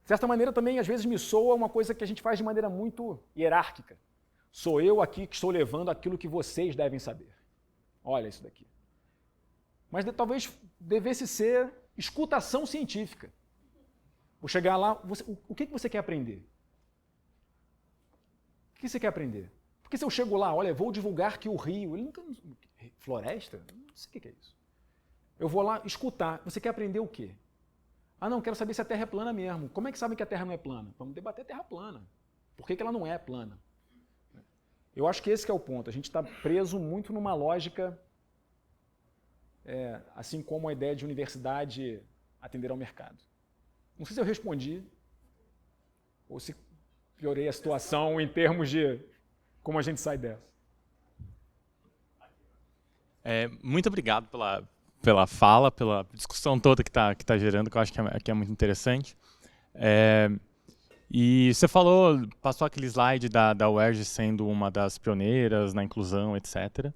de certa maneira também às vezes me soa uma coisa que a gente faz de maneira muito hierárquica. Sou eu aqui que estou levando aquilo que vocês devem saber. Olha isso daqui. Mas talvez devesse ser escutação científica. Vou chegar lá, o que você quer aprender? O que você quer aprender? Porque se eu chego lá, olha, vou divulgar que o rio... Ele nunca... Floresta? Não sei o que é isso. Eu vou lá escutar. Você quer aprender o quê? Ah, não, quero saber se a Terra é plana mesmo. Como é que sabem que a Terra não é plana? Vamos debater a Terra plana. Por que ela não é plana? Eu acho que esse que é o ponto. A gente está preso muito numa lógica, assim como a ideia de universidade atender ao mercado. Não sei se eu respondi, ou se piorei a situação em termos de como a gente sai dessa. Muito obrigado pela fala, pela discussão toda que tá gerando, que eu acho que é muito interessante. E você passou aquele slide da UERJ sendo uma das pioneiras na inclusão, etc.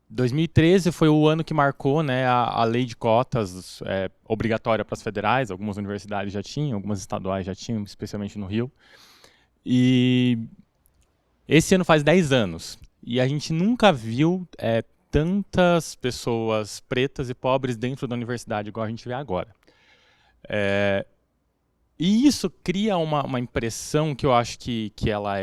2013 foi o ano que marcou, né, a lei de cotas obrigatória para as federais. Algumas universidades já tinham, algumas estaduais já tinham, especialmente no Rio. E esse ano faz 10 anos. E a gente nunca viu tantas pessoas pretas e pobres dentro da universidade igual a gente vê agora. E isso cria uma impressão que eu acho que ela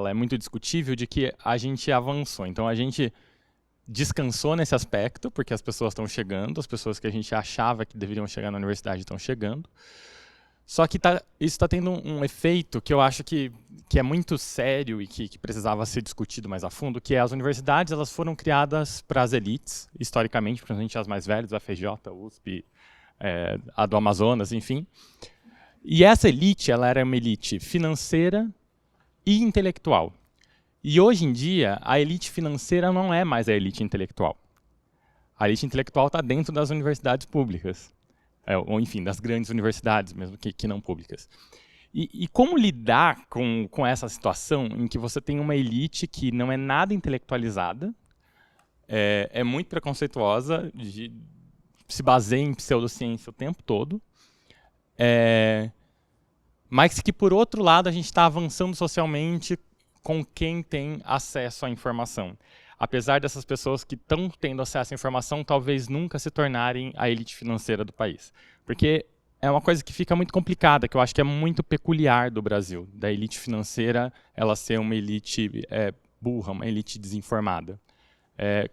é muito discutível, de que a gente avançou. Então a gente descansou nesse aspecto, porque as pessoas estão chegando, as pessoas que a gente achava que deveriam chegar na universidade estão chegando. Só que isso está tendo um efeito que eu acho que é muito sério e que precisava ser discutido mais a fundo, que é as universidades, elas foram criadas para as elites, historicamente, principalmente as mais velhas, a FJ, a USP, a do Amazonas, enfim. E essa elite, ela era uma elite financeira e intelectual. E hoje em dia, a elite financeira não é mais a elite intelectual. A elite intelectual está dentro das universidades públicas. Ou enfim, das grandes universidades, mesmo que não públicas. E como lidar com essa situação em que você tem uma elite que não é nada intelectualizada, é muito preconceituosa, se baseia em pseudociência o tempo todo, mas que, por outro lado, a gente está avançando socialmente com quem tem acesso à informação. Apesar dessas pessoas que estão tendo acesso à informação talvez nunca se tornarem a elite financeira do país. Porque é uma coisa que fica muito complicada, que eu acho que é muito peculiar do Brasil, da elite financeira ela ser uma elite burra, uma elite desinformada.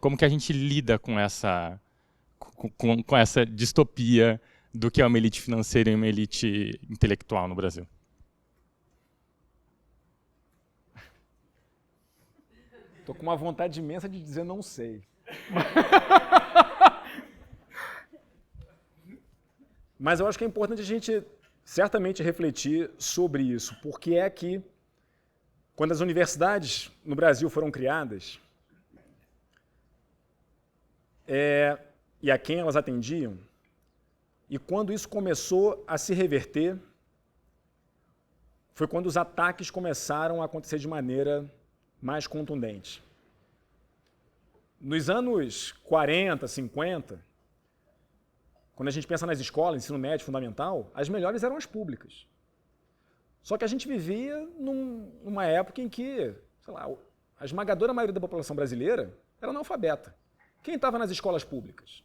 Como que a gente lida com essa distopia do que é uma elite financeira e uma elite intelectual no Brasil? Estou com uma vontade imensa de dizer não sei. Mas eu acho que é importante a gente certamente refletir sobre isso, porque é que, quando as universidades no Brasil foram criadas, e a quem elas atendiam, e quando isso começou a se reverter, foi quando os ataques começaram a acontecer de maneira mais contundente. Nos anos 40, 50, quando a gente pensa nas escolas, ensino médio, fundamental, as melhores eram as públicas. Só que a gente vivia numa época em que, sei lá, a esmagadora maioria da população brasileira era analfabeta. Quem estava nas escolas públicas?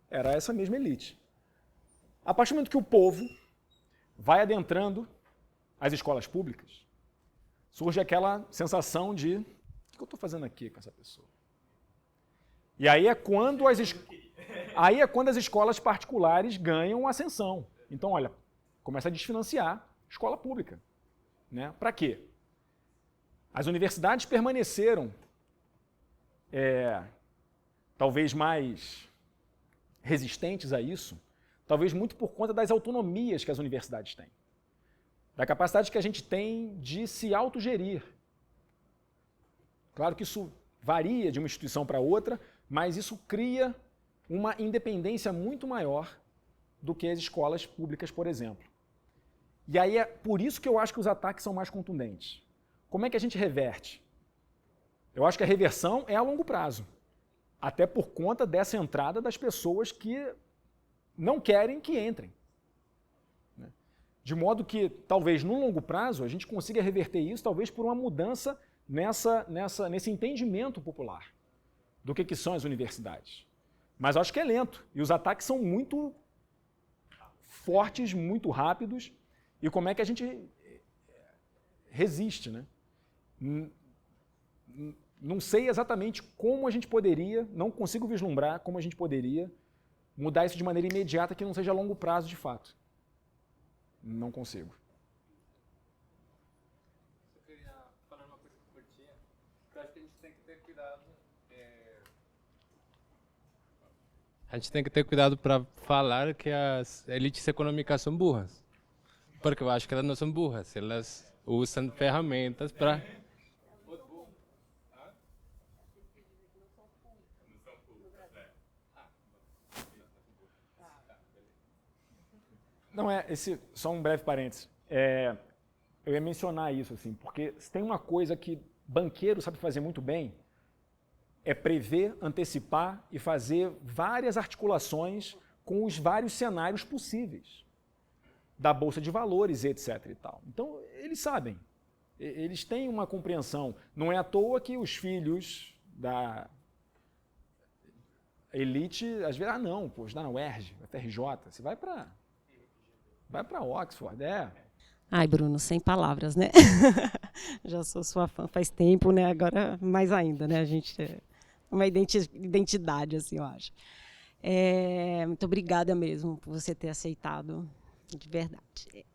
Era essa mesma elite. A partir do momento que o povo vai adentrando as escolas públicas, surge aquela sensação de: o que eu estou fazendo aqui com essa pessoa? E aí é quando as escolas particulares ganham ascensão. Então, olha, começa a desfinanciar a escola pública. Né? Para quê? As universidades permaneceram talvez mais resistentes a isso, talvez muito por conta das autonomias que as universidades têm. Da capacidade que a gente tem de se autogerir. Claro que isso varia de uma instituição para outra, mas isso cria uma independência muito maior do que as escolas públicas, por exemplo. E aí é por isso que eu acho que os ataques são mais contundentes. Como é que a gente reverte? Eu acho que a reversão é a longo prazo, até por conta dessa entrada das pessoas que não querem que entrem. De modo que, talvez, no longo prazo, a gente consiga reverter isso, talvez por uma mudança nesse entendimento popular do que são as universidades. Mas eu acho que é lento, e os ataques são muito fortes, muito rápidos, e como é que a gente resiste, né? Não sei exatamente como a gente poderia, não consigo vislumbrar como a gente poderia mudar isso de maneira imediata que não seja a longo prazo de fato. Não consigo. Eu queria falar uma coisa curtinha, que eu acho que a gente tem que ter cuidado. A gente tem que ter cuidado para falar que as elites econômicas são burras. Porque eu acho que elas não são burras, elas usam ferramentas para... Não, só um breve parênteses. Eu ia mencionar isso, assim, porque se tem uma coisa que banqueiro sabe fazer muito bem, é prever, antecipar e fazer várias articulações com os vários cenários possíveis da Bolsa de Valores, etc. e tal. Então, eles sabem, eles têm uma compreensão. Não é à toa que os filhos da elite, às vezes, não, pô, estudar na UERJ, na FRJ, você vai para Oxford, Ai, Bruno, sem palavras, né? Já sou sua fã faz tempo, né? Agora mais ainda, né? A gente é uma identidade, assim, eu acho. Muito obrigada mesmo por você ter aceitado, de verdade.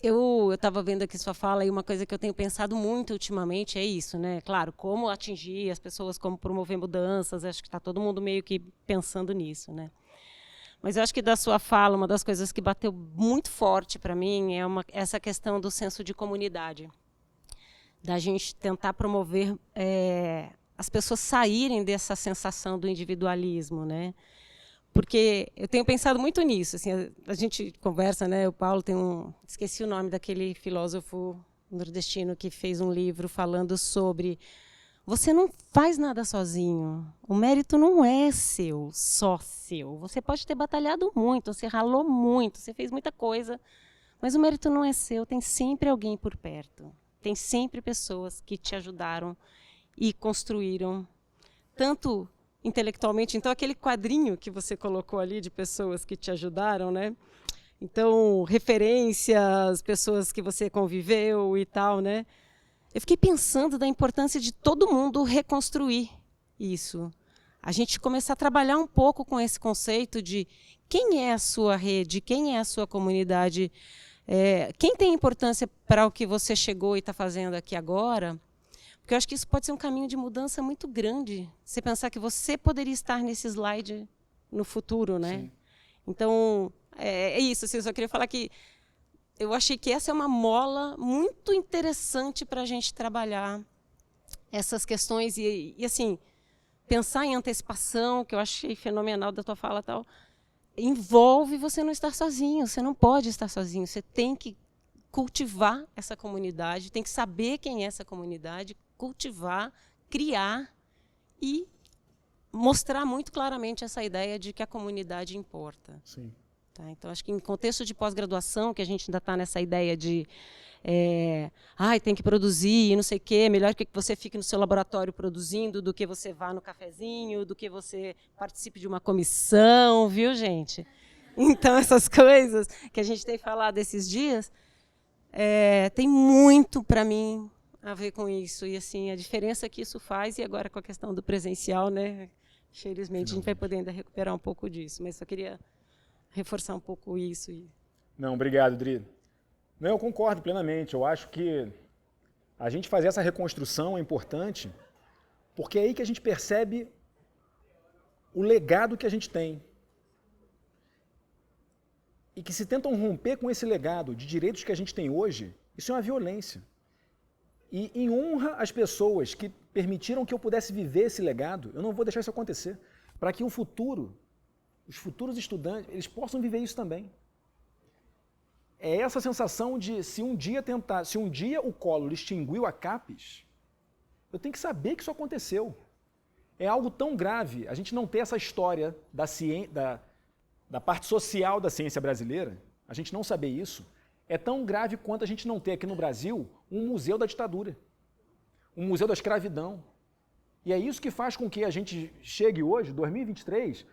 Eu estava vendo aqui sua fala e uma coisa que eu tenho pensado muito ultimamente é isso, né? Claro, como atingir as pessoas, como promover mudanças, acho que está todo mundo meio que pensando nisso, né? Mas eu acho que da sua fala, uma das coisas que bateu muito forte para mim é essa questão do senso de comunidade. Da gente tentar promover as pessoas saírem dessa sensação do individualismo, né? Porque eu tenho pensado muito nisso. Assim, a gente conversa, né? O Paulo tem esqueci o nome daquele filósofo nordestino que fez um livro falando sobre você não faz nada sozinho. O mérito não é seu, só seu. Você pode ter batalhado muito, você ralou muito, você fez muita coisa, mas o mérito não é seu. Tem sempre alguém por perto. Tem sempre pessoas que te ajudaram e construíram, tanto intelectualmente. Então, aquele quadrinho que você colocou ali de pessoas que te ajudaram, né? Então, referências, pessoas que você conviveu e tal, né? Eu fiquei pensando da importância de todo mundo reconstruir isso. A gente começar a trabalhar um pouco com esse conceito de quem é a sua rede, quem é a sua comunidade, quem tem importância para o que você chegou e está fazendo aqui agora. Porque eu acho que isso pode ser um caminho de mudança muito grande. Você pensar que você poderia estar nesse slide no futuro, né? Sim. Então, é isso. Assim, eu só queria falar que eu achei que essa é uma mola muito interessante para a gente trabalhar essas questões e, assim, pensar em antecipação, que eu achei fenomenal da tua fala tal, envolve você não estar sozinho, você não pode estar sozinho, você tem que cultivar essa comunidade, tem que saber quem é essa comunidade, cultivar, criar e mostrar muito claramente essa ideia de que a comunidade importa. Sim. Tá? Então, acho que em contexto de pós-graduação, que a gente ainda está nessa ideia de tem que produzir, não sei o quê, melhor que você fique no seu laboratório produzindo do que você vá no cafezinho, do que você participe de uma comissão, viu, gente? Então, essas coisas que a gente tem falado esses dias, tem muito, para mim, a ver com isso. E, assim, a diferença que isso faz, e agora com a questão do presencial, né? Felizmente, a gente vai poder ainda recuperar um pouco disso, mas só queria reforçar um pouco isso. Não, obrigado, Dri. Não, eu concordo plenamente. Eu acho que a gente fazer essa reconstrução é importante, porque é aí que a gente percebe o legado que a gente tem. E que se tentam romper com esse legado de direitos que a gente tem hoje, isso é uma violência. E em honra às pessoas que permitiram que eu pudesse viver esse legado, eu não vou deixar isso acontecer, para que os futuros estudantes, eles possam viver isso também. É essa sensação de, se um dia o Collor extinguiu a CAPES, eu tenho que saber que isso aconteceu. É algo tão grave a gente não ter essa história da parte social da ciência brasileira, a gente não saber isso, é tão grave quanto a gente não ter aqui no Brasil um museu da ditadura, um museu da escravidão. E é isso que faz com que a gente chegue hoje, 2023,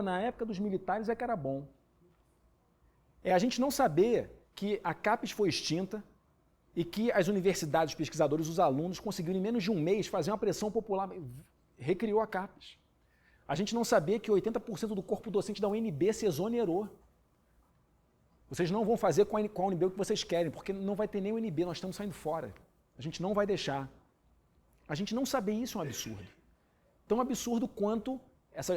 na época dos militares é que era bom. É a gente não saber que a CAPES foi extinta, e que as universidades, os pesquisadores, os alunos conseguiram em menos de um mês fazer uma pressão popular, recriou a CAPES. A gente não sabia que 80% do corpo docente da UNB se exonerou. Vocês não vão fazer com a UNB o que vocês querem, porque não vai ter nem UNB, nós estamos saindo fora. A gente não vai deixar. A gente não saber isso é um absurdo. Tão absurdo quanto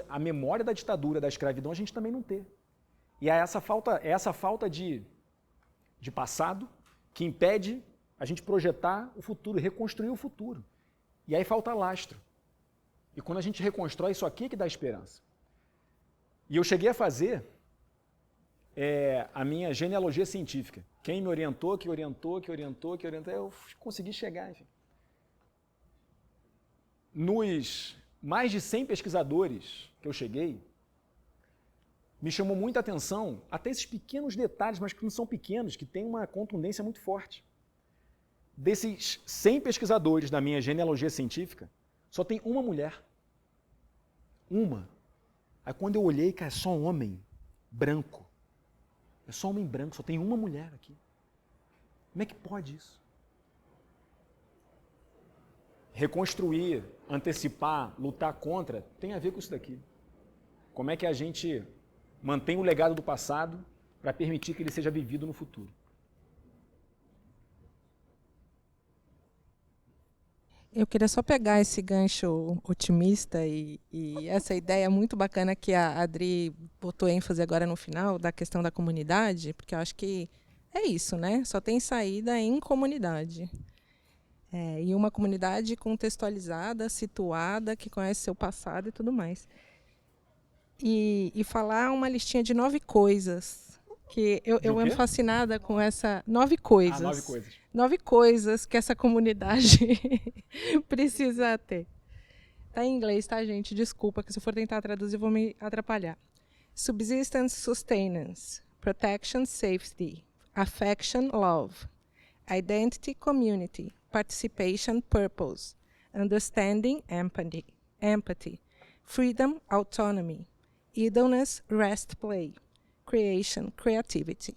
a memória da ditadura, da escravidão, a gente também não ter. E é essa falta de passado que impede a gente projetar o futuro, reconstruir o futuro. E aí falta lastro. E quando a gente reconstrói, isso aqui é que dá esperança. E eu cheguei a fazer a minha genealogia científica. Quem me orientou, eu consegui chegar, enfim. Nos mais de 100 pesquisadores que eu cheguei, me chamou muita atenção até esses pequenos detalhes, mas que não são pequenos, que têm uma contundência muito forte. Desses 100 pesquisadores da minha genealogia científica, só tem uma mulher. Uma. Aí quando eu olhei, cara, é só um homem branco. É só homem branco, só tem uma mulher aqui. Como é que pode isso? Reconstruir, antecipar, lutar contra, tem a ver com isso daqui. Como é que a gente mantém o legado do passado para permitir que ele seja vivido no futuro? Eu queria só pegar esse gancho otimista e essa ideia muito bacana que a Adri botou ênfase agora no final, da questão da comunidade, porque eu acho que é isso, né? Só tem saída em comunidade. E uma comunidade contextualizada, situada, que conhece seu passado e tudo mais. E falar uma listinha de 9 coisas, que eu ando fascinada com essa 9 coisas. 9 coisas. 9 coisas que essa comunidade precisa ter. Está em inglês, tá, gente? Desculpa, que se eu for tentar traduzir, eu vou me atrapalhar. Subsistence, sustenance, protection, safety, affection, love, identity, community, participation, purpose, understanding, empathy, freedom, autonomy, idleness, rest, play, creation, creativity.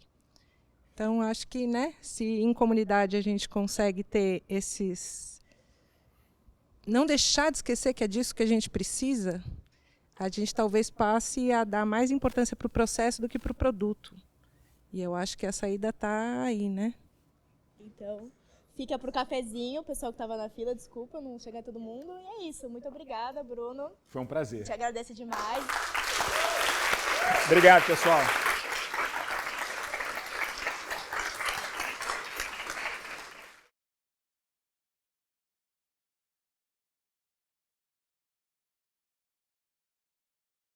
Então, acho que, né, se em comunidade a gente consegue ter esses... Não deixar de esquecer que é disso que a gente precisa, a gente talvez passe a dar mais importância para o processo do que para o produto. E eu acho que a saída está aí, né? Então, fica para o cafezinho, o pessoal que estava na fila, desculpa, não chegar todo mundo. E é isso, muito obrigada, Bruno. Foi um prazer. Te agradeço demais. Obrigado, pessoal.